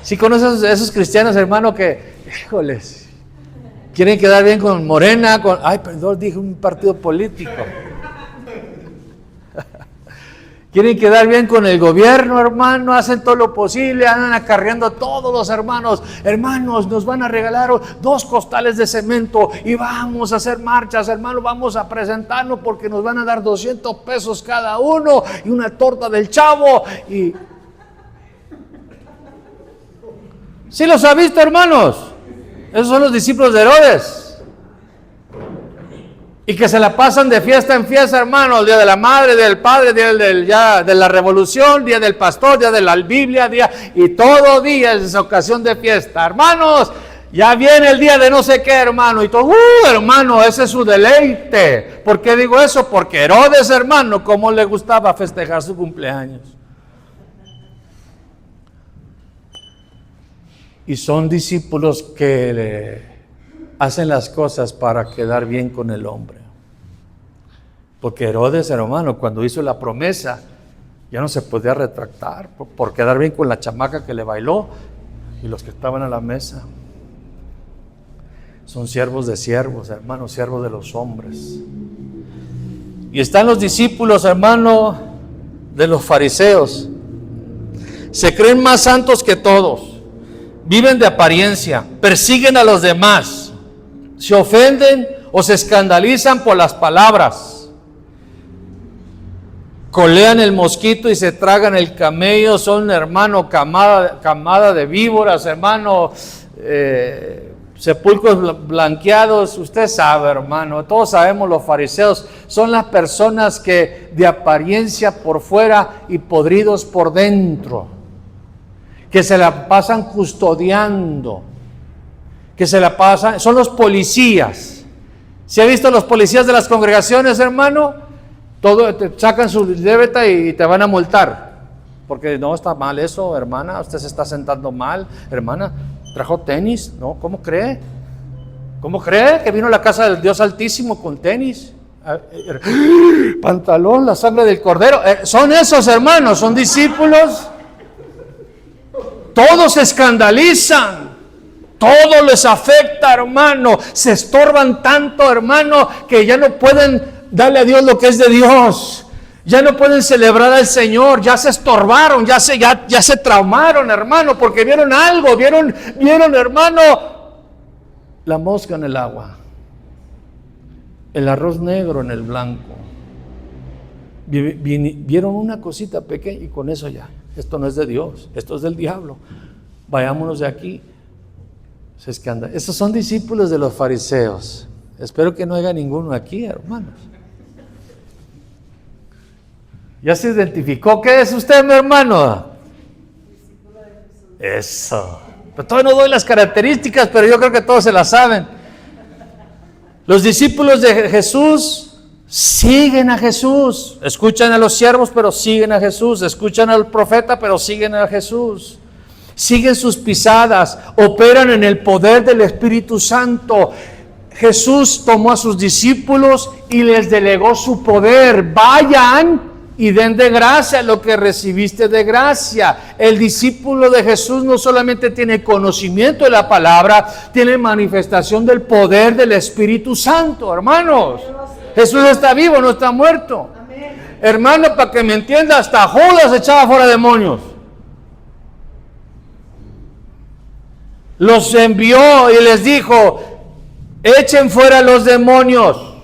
Si conoces a esos cristianos, hermano, que, híjoles, quieren quedar bien con Morena, ay, perdón, dije un partido político. Quieren quedar bien con el gobierno, hermano, hacen todo lo posible, andan acarreando a todos los hermanos. Hermanos, nos van a regalar 2 costales de cemento y vamos a hacer marchas, hermano, vamos a presentarnos porque nos van a dar 200 pesos cada uno y una torta del Chavo. Y ¿sí los ha visto, hermanos? Esos son los discípulos de Herodes. Y que se la pasan de fiesta en fiesta, hermano, el día de la madre, día del padre, día de la revolución, día del pastor, día de la Biblia, y todo día es ocasión de fiesta. Hermanos, ya viene el día de no sé qué, hermano, y todo, hermano, ese es su deleite. ¿Por qué digo eso? Porque Herodes, hermano, cómo le gustaba festejar su cumpleaños. Y son discípulos que hacen las cosas para quedar bien con el hombre. Porque Herodes, hermano, cuando hizo la promesa, ya no se podía retractar por quedar bien con la chamaca que le bailó y los que estaban a la mesa. Son siervos de siervos, hermano, siervos de los hombres. Y están los discípulos, hermano, de los fariseos. Se creen más santos que todos. Viven de apariencia, persiguen a los demás, se ofenden o se escandalizan por las palabras, colean el mosquito y se tragan el camello, son, hermano, camada de víboras, hermano, sepulcros blanqueados. Usted sabe, hermano, todos sabemos, los fariseos son las personas que de apariencia por fuera y podridos por dentro, que se la pasan custodiando, que se la pasan, son los policías. ¿Se ha visto los policías de las congregaciones, hermano? Todo, te sacan su libreta y te van a multar, porque no está mal eso, hermana, usted se está sentando mal, hermana, trajo tenis, ¿no? ¿Cómo cree? ¿Cómo cree que vino a la casa del Dios Altísimo con tenis? Pantalón, la sangre del cordero. Son esos, hermanos, son discípulos. Todos se escandalizan, todo les afecta, hermano, se estorban tanto, hermano, que ya no pueden darle a Dios lo que es de Dios, ya no pueden celebrar al Señor, ya se estorbaron, ya se traumaron, hermano, porque vieron algo, vieron, hermano, la mosca en el agua, el arroz negro en el blanco, vieron una cosita pequeña y con eso ya. Esto no es de Dios, esto es del diablo. Vayámonos de aquí. Se escandala. Estos son discípulos de los fariseos. Espero que no haya ninguno aquí, hermanos. ¿Ya se identificó qué es usted, mi hermano? Eso. Pero todavía no doy las características, pero yo creo que todos se las saben. Los discípulos de Jesús siguen a Jesús, escuchan a los siervos, pero siguen a Jesús, escuchan al profeta, pero siguen a Jesús, siguen sus pisadas, operan en el poder del Espíritu Santo. Jesús tomó a sus discípulos y les delegó su poder. Vayan y den de gracia lo que recibiste de gracia. El discípulo de Jesús no solamente tiene conocimiento de la palabra, tiene manifestación del poder del Espíritu Santo, hermanos. Jesús está vivo, no está muerto. Amén. Hermano, para que me entienda, hasta Judas echaba fuera demonios. Los envió y les dijo: echen fuera los demonios,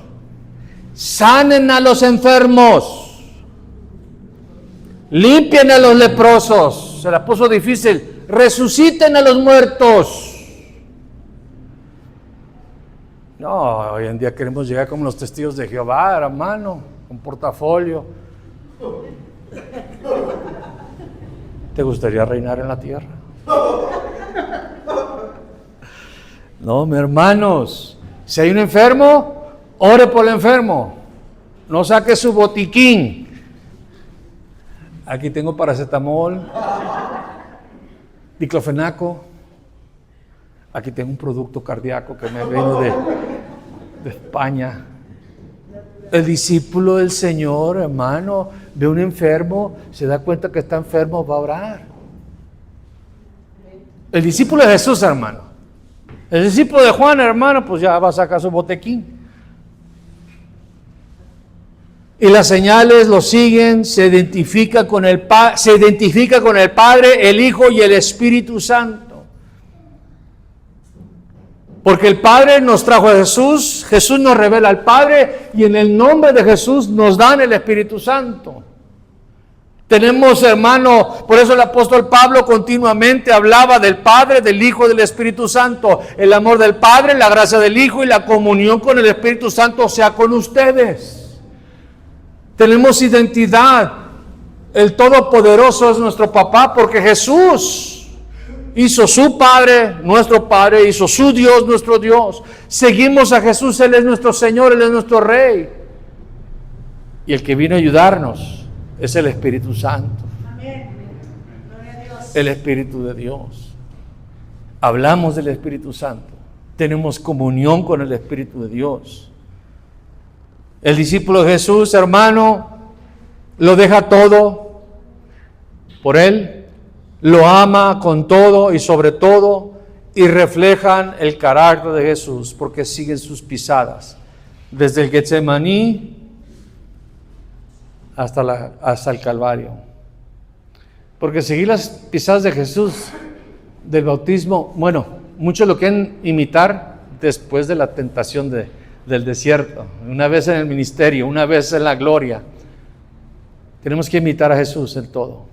sanen a los enfermos, limpien a los leprosos. Se la puso difícil. Resuciten a los muertos. No, hoy en día queremos llegar como los testigos de Jehová, hermano, con portafolio. ¿Te gustaría reinar en la tierra? No, mis hermanos, si hay un enfermo, ore por el enfermo. No saque su botiquín. Aquí tengo paracetamol. diclofenaco. Aquí tengo un producto cardíaco que me vino de España. El discípulo del Señor, hermano, ve a un enfermo, se da cuenta que está enfermo, va a orar. El discípulo de Jesús, hermano. El discípulo de Juan, hermano, pues ya va a sacar su botequín. Y las señales lo siguen, se identifica con el Padre, el Hijo y el Espíritu Santo. Porque el Padre nos trajo a Jesús, Jesús nos revela al Padre y en el nombre de Jesús nos dan el Espíritu Santo. Tenemos, hermano, por eso el apóstol Pablo continuamente hablaba del Padre, del Hijo y del Espíritu Santo. El amor del Padre, la gracia del Hijo y la comunión con el Espíritu Santo sea con ustedes. Tenemos identidad. El Todopoderoso es nuestro papá porque Jesús hizo su Padre, nuestro Padre, hizo su Dios, nuestro Dios. Seguimos a Jesús, Él es nuestro Señor, Él es nuestro Rey. Y el que vino a ayudarnos es el Espíritu Santo. Amén. Gloria a Dios. El Espíritu de Dios. Hablamos del Espíritu Santo. Tenemos comunión con el Espíritu de Dios. El discípulo de Jesús, hermano, lo deja todo por Él, lo ama con todo y sobre todo, y reflejan el carácter de Jesús porque siguen sus pisadas, desde el Getsemaní hasta el Calvario. Porque seguir las pisadas de Jesús del bautismo, bueno, muchos lo quieren imitar después de la tentación del desierto, una vez en el ministerio, una vez en la gloria. Tenemos que imitar a Jesús en todo,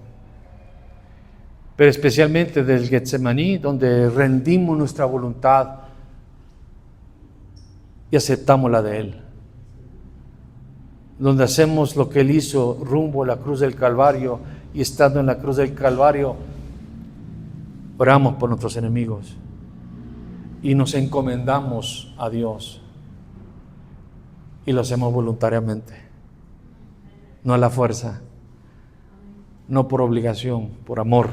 pero especialmente del Getsemaní, donde rendimos nuestra voluntad y aceptamos la de Él, donde hacemos lo que Él hizo rumbo a la cruz del Calvario, y estando en la cruz del Calvario oramos por nuestros enemigos y nos encomendamos a Dios. Y lo hacemos voluntariamente, no a la fuerza, no por obligación, por amor.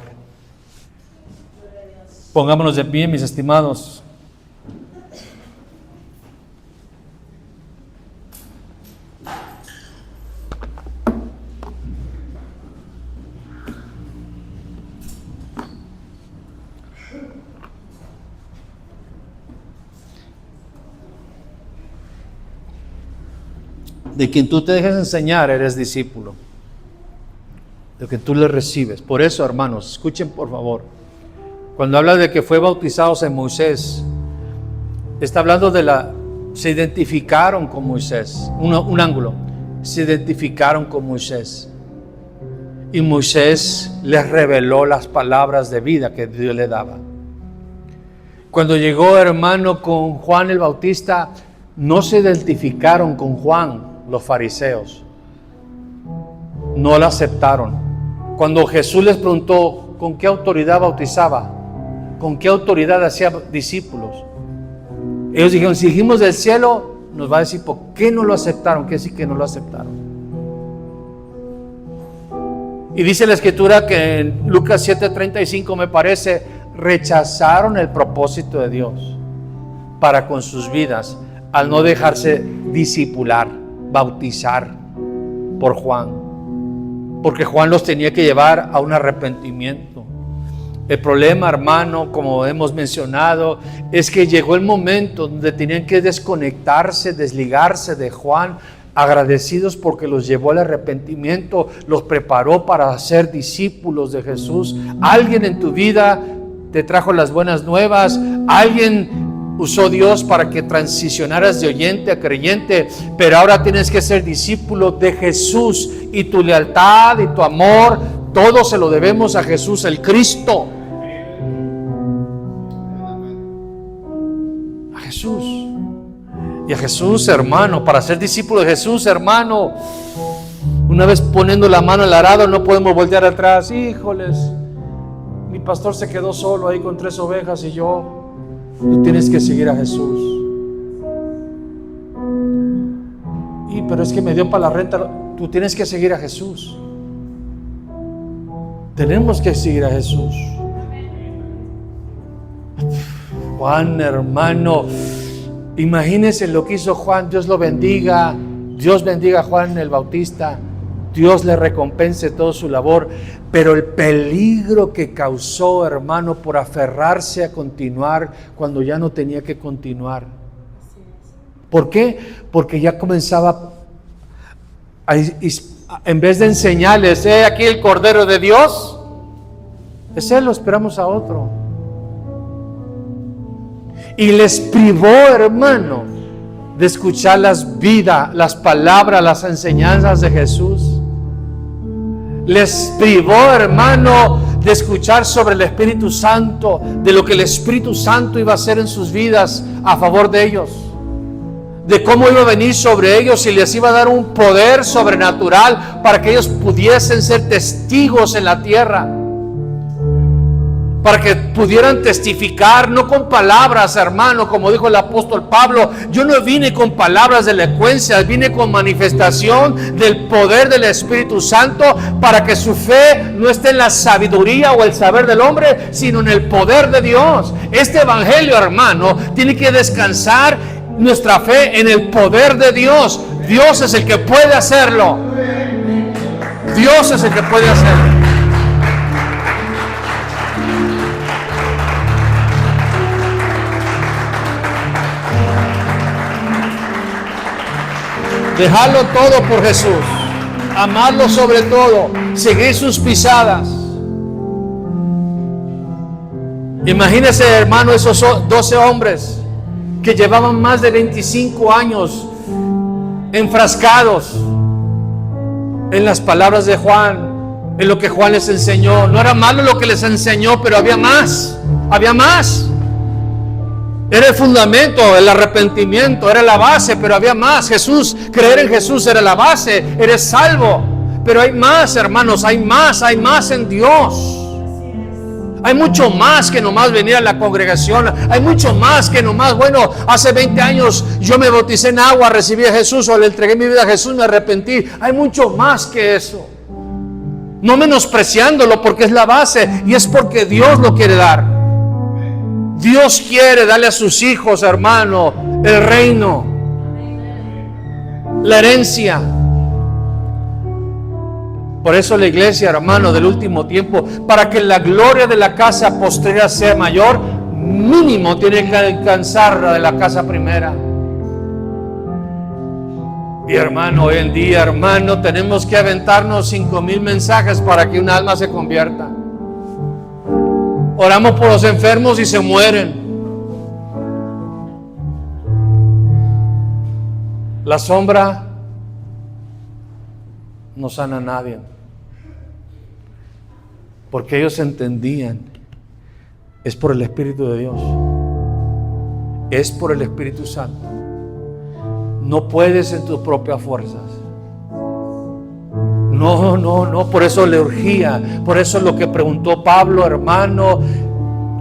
Pongámonos de pie, mis estimados. De quien tú te dejes enseñar, eres discípulo. De quien tú le recibes. Por eso, hermanos, escuchen por favor. Cuando habla de que fue bautizados en Moisés, está hablando se identificaron con Moisés. Un ángulo. Se identificaron con Moisés. Y Moisés les reveló las palabras de vida que Dios le daba. Cuando llegó, hermano, con Juan el Bautista, no se identificaron con Juan. Los fariseos no la aceptaron. Cuando Jesús les preguntó con qué autoridad bautizaba, con qué autoridad hacía discípulos, ellos dijeron: si dijimos del cielo, nos va a decir por qué no lo aceptaron. ¿Qué decir que no lo aceptaron? Y dice la Escritura que en Lucas 7:35, me parece, rechazaron el propósito de Dios para con sus vidas al no dejarse discipular, bautizar por Juan, porque Juan los tenía que llevar a un arrepentimiento. El problema, hermano, como hemos mencionado, es que llegó el momento donde tenían que desconectarse, desligarse de Juan, agradecidos porque los llevó al arrepentimiento, los preparó para ser discípulos de Jesús. Alguien en tu vida te trajo las buenas nuevas, alguien usó Dios para que transicionaras de oyente a creyente, pero ahora tienes que ser discípulo de Jesús, y tu lealtad y tu amor, todo se lo debemos a Jesús el Cristo. A Jesús. Y a Jesús, hermano, para ser discípulo de Jesús, hermano, una vez poniendo la mano al arado no podemos voltear atrás. Híjoles, mi pastor se quedó solo ahí con 3 ovejas y yo. Tú tienes que seguir a Jesús. Pero es que me dio para la renta. Tú tienes que seguir a Jesús. Tenemos que seguir a Jesús. Juan, hermano, imagínense lo que hizo Juan. Dios lo bendiga. Dios bendiga a Juan el Bautista. Dios le recompense toda su labor. Pero el peligro que causó, hermano, por aferrarse a continuar cuando ya no tenía que continuar. ¿Por qué? Porque ya comenzaba en vez de enseñarles, aquí el Cordero de Dios, ese lo esperamos a otro. Y les privó, hermano, de escuchar las palabras, las enseñanzas de Jesús. Les privó, hermano, de escuchar sobre el Espíritu Santo, de lo que el Espíritu Santo iba a hacer en sus vidas a favor de ellos, de cómo iba a venir sobre ellos y les iba a dar un poder sobrenatural para que ellos pudiesen ser testigos en la tierra, para que pudieran testificar, no con palabras, hermano, como dijo el apóstol Pablo. Yo no vine con palabras de elocuencia, vine con manifestación del poder del Espíritu Santo, para que su fe no esté en la sabiduría o el saber del hombre, sino en el poder de Dios. Este evangelio, hermano, tiene que descansar nuestra fe en el poder de Dios. Dios es el que puede hacerlo. Dios es el que puede hacerlo. Dejarlo todo por Jesús, amarlo sobre todo, seguir sus pisadas. Imagínense, hermano, esos 12 hombres que llevaban más de 25 años enfrascados en las palabras de Juan, en lo que Juan les enseñó. No era malo lo que les enseñó, pero había más, había más. Era el fundamento, el arrepentimiento, era la base, pero había más. Jesús, creer en Jesús era la base, eres salvo. Pero hay más, hermanos, hay más en Dios. Hay mucho más que nomás venir a la congregación. Hay mucho más que nomás, bueno, hace 20 años yo me bauticé en agua, recibí a Jesús, o le entregué mi vida a Jesús, me arrepentí. Hay mucho más que eso. No menospreciándolo, porque es la base y es porque Dios lo quiere dar. Dios quiere darle a sus hijos, hermano, el reino, la herencia. Por eso la iglesia, hermano, del último tiempo, para que la gloria de la casa postrera sea mayor, mínimo tiene que alcanzar la de la casa primera. Y hermano, hoy en día, hermano, tenemos que aventarnos 5,000 mensajes para que un alma se convierta. Oramos por los enfermos y se mueren. La sombra no sana a nadie, porque ellos entendían, es por el Espíritu de Dios, es por el Espíritu Santo. No puedes en tus propias fuerzas. No, por eso le urgía. Por eso lo que preguntó Pablo, hermano,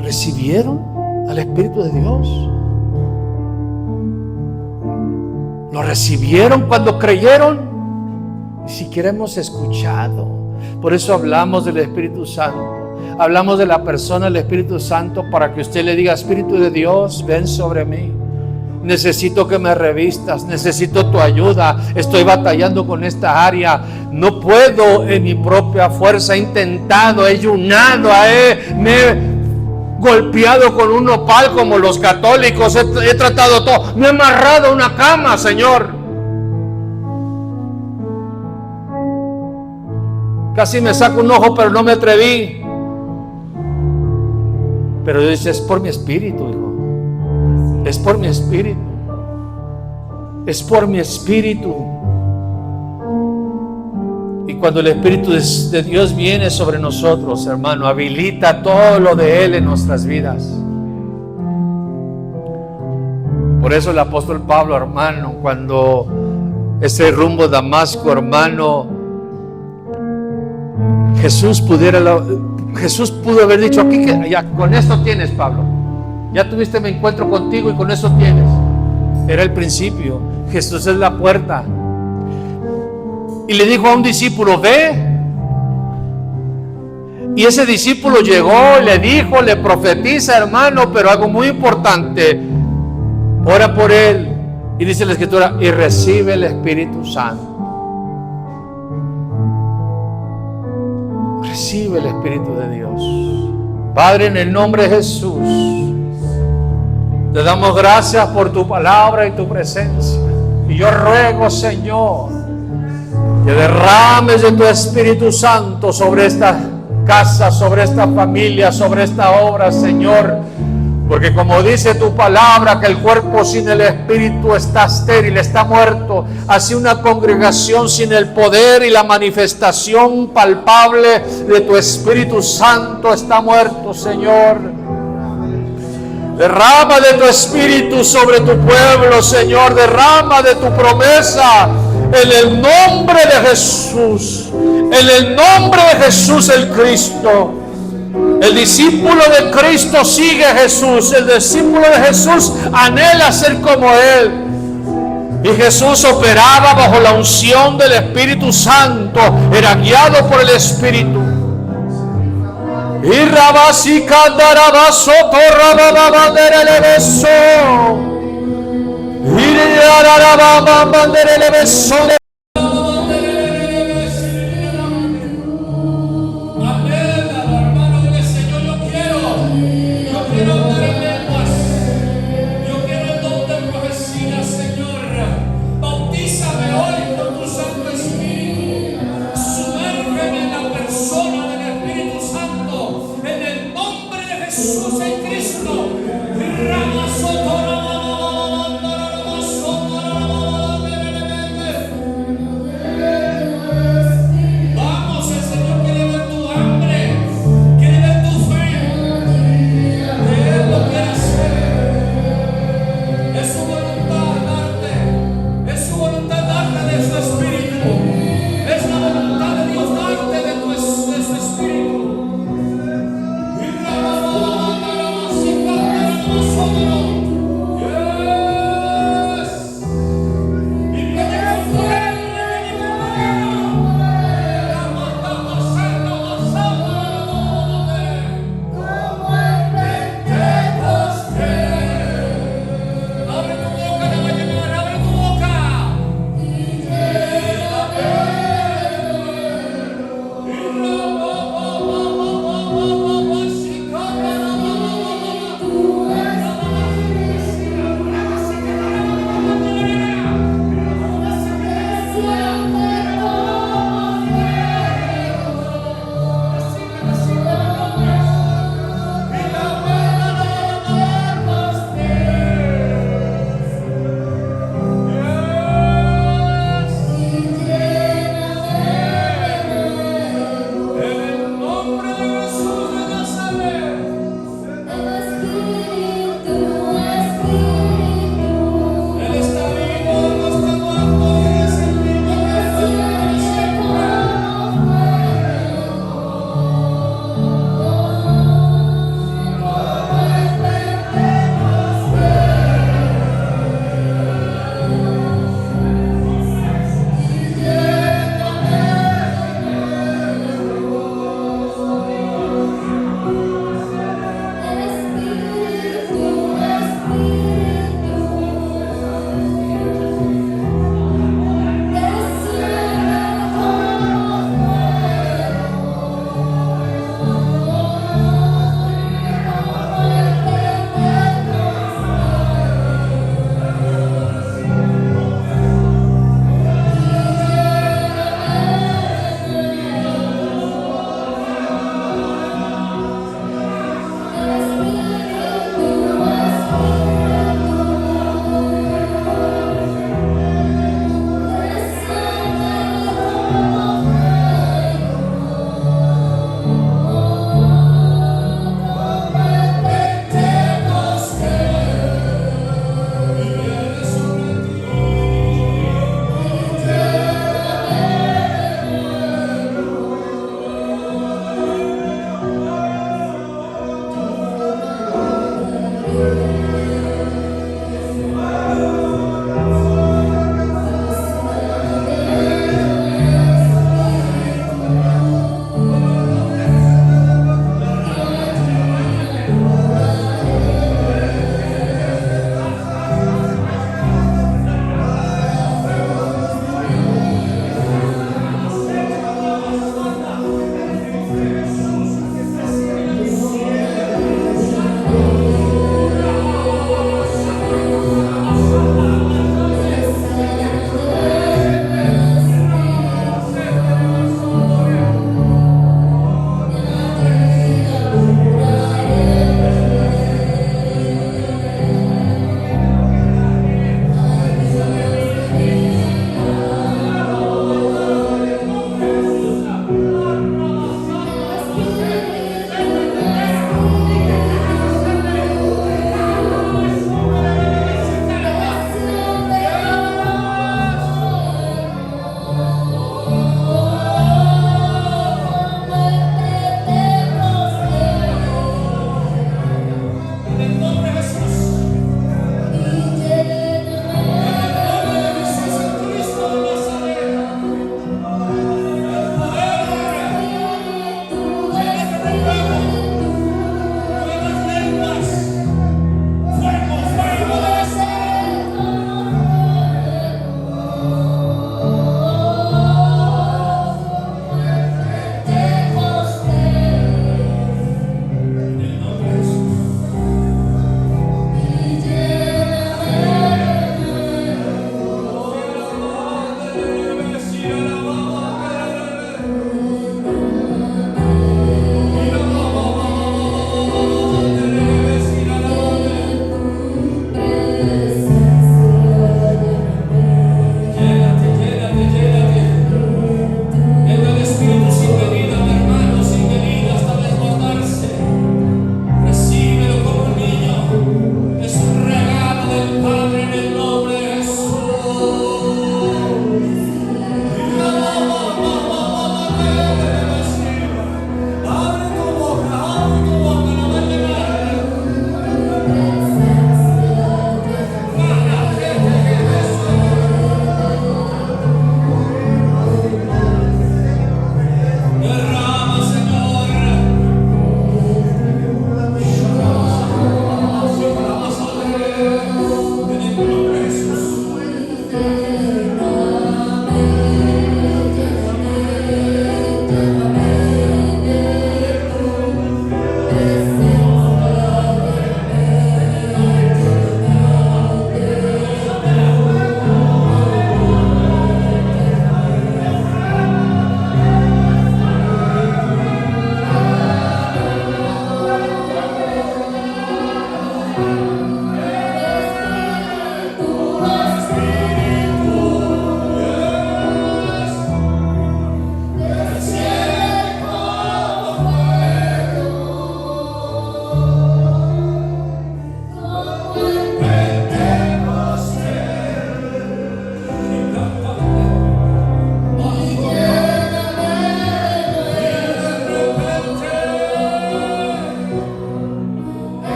¿recibieron al Espíritu de Dios? ¿Lo recibieron cuando creyeron? Ni siquiera hemos escuchado. Por eso hablamos del Espíritu Santo. Hablamos de la persona del Espíritu Santo, para que usted le diga: Espíritu de Dios, ven sobre mí. Necesito que me revistas, necesito tu ayuda, estoy batallando con esta área, no puedo en mi propia fuerza, he intentado, he ayunado, me he golpeado con un nopal como los católicos, he tratado todo, me he amarrado a una cama, Señor. Casi me saco un ojo, pero no me atreví. Pero Dios dice: es por mi espíritu, hijo. Es por mi espíritu. Es por mi espíritu. Y cuando el Espíritu de Dios viene sobre nosotros, hermano, habilita todo lo de Él en nuestras vidas. Por eso el apóstol Pablo, hermano, cuando ese rumbo a Damasco, hermano, Jesús pudo haber dicho: aquí, que ya con esto tienes, Pablo. Ya tuviste mi encuentro contigo y con eso tienes. Era el principio. Jesús es la puerta. Y le dijo a un discípulo: ve. Y ese discípulo llegó, le dijo, le profetiza, hermano, pero algo muy importante, ora por él. Y dice la Escritura, y recibe el Espíritu Santo. Recibe el Espíritu de Dios. Padre, en el nombre de Jesús, te damos gracias por tu palabra y tu presencia. Y yo ruego, Señor, que derrames de tu Espíritu Santo sobre esta casa, sobre esta familia, sobre esta obra, Señor. Porque como dice tu palabra, que el cuerpo sin el Espíritu está estéril, está muerto. Así una congregación sin el poder y la manifestación palpable de tu Espíritu Santo está muerto, Señor. Derrama de tu Espíritu sobre tu pueblo, Señor. Derrama de tu promesa en el nombre de Jesús. En el nombre de Jesús el Cristo. El discípulo de Cristo sigue a Jesús. El discípulo de Jesús anhela ser como Él. Y Jesús operaba bajo la unción del Espíritu Santo. Era guiado por el Espíritu. Y Rabasi Candarabaso Torrababanderelebeso. Y Rabababandelebeso.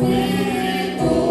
Espíritu,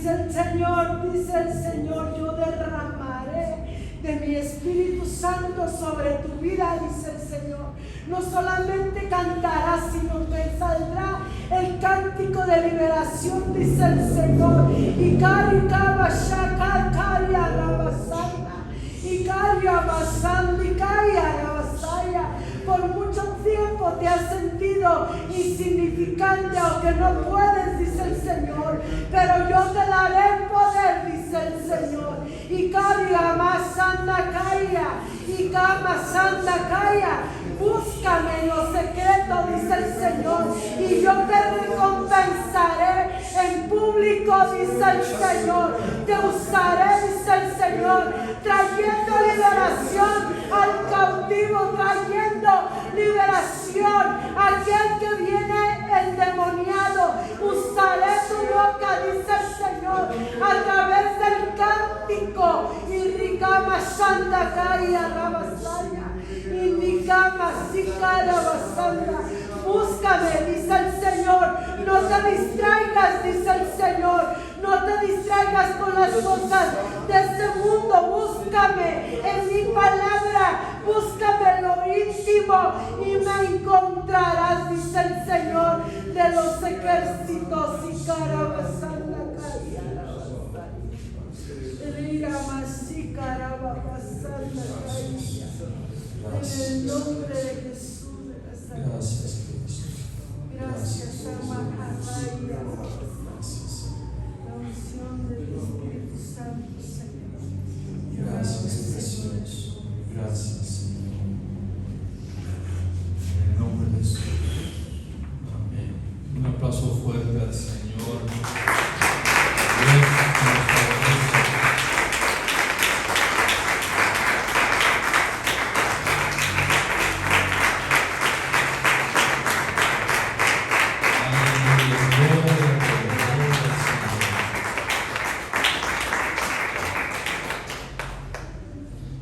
dice el Señor, yo derramaré de mi Espíritu Santo sobre tu vida, dice el Señor. No solamente cantarás, sino que saldrá el cántico de liberación, dice el Señor. Y por mucho tiempo te has sentido insignificante o que no puedes, dice el Señor, pero yo te daré poder, dice el Señor. Y búscame en lo secreto, dice el Señor, y yo te recompensaré en público, dice el Señor. Te usaré, dice el Señor, trayendo liberación al cautivo, trayendo liberación a aquel que viene endemoniado. Usaré tu boca, dice el Señor, a través del cántico. Y ricama santa caia rabasaya. Búscame, dice el Señor. No te distraigas, dice el Señor. No te distraigas con las cosas de este mundo. Búscame en mi palabra. Búscame en lo íntimo y me encontrarás, dice el Señor de los ejércitos. Y carabasanda caia. En el nombre de Jesús de Nazaret. Gracias, Cristo. Gracias, amada María. Gracias. La unción del Espíritu Santo, Señor. Gracias, precioso. Gracias, Señor. En el nombre de Jesús. Amén. Un aplauso fuerte al Señor.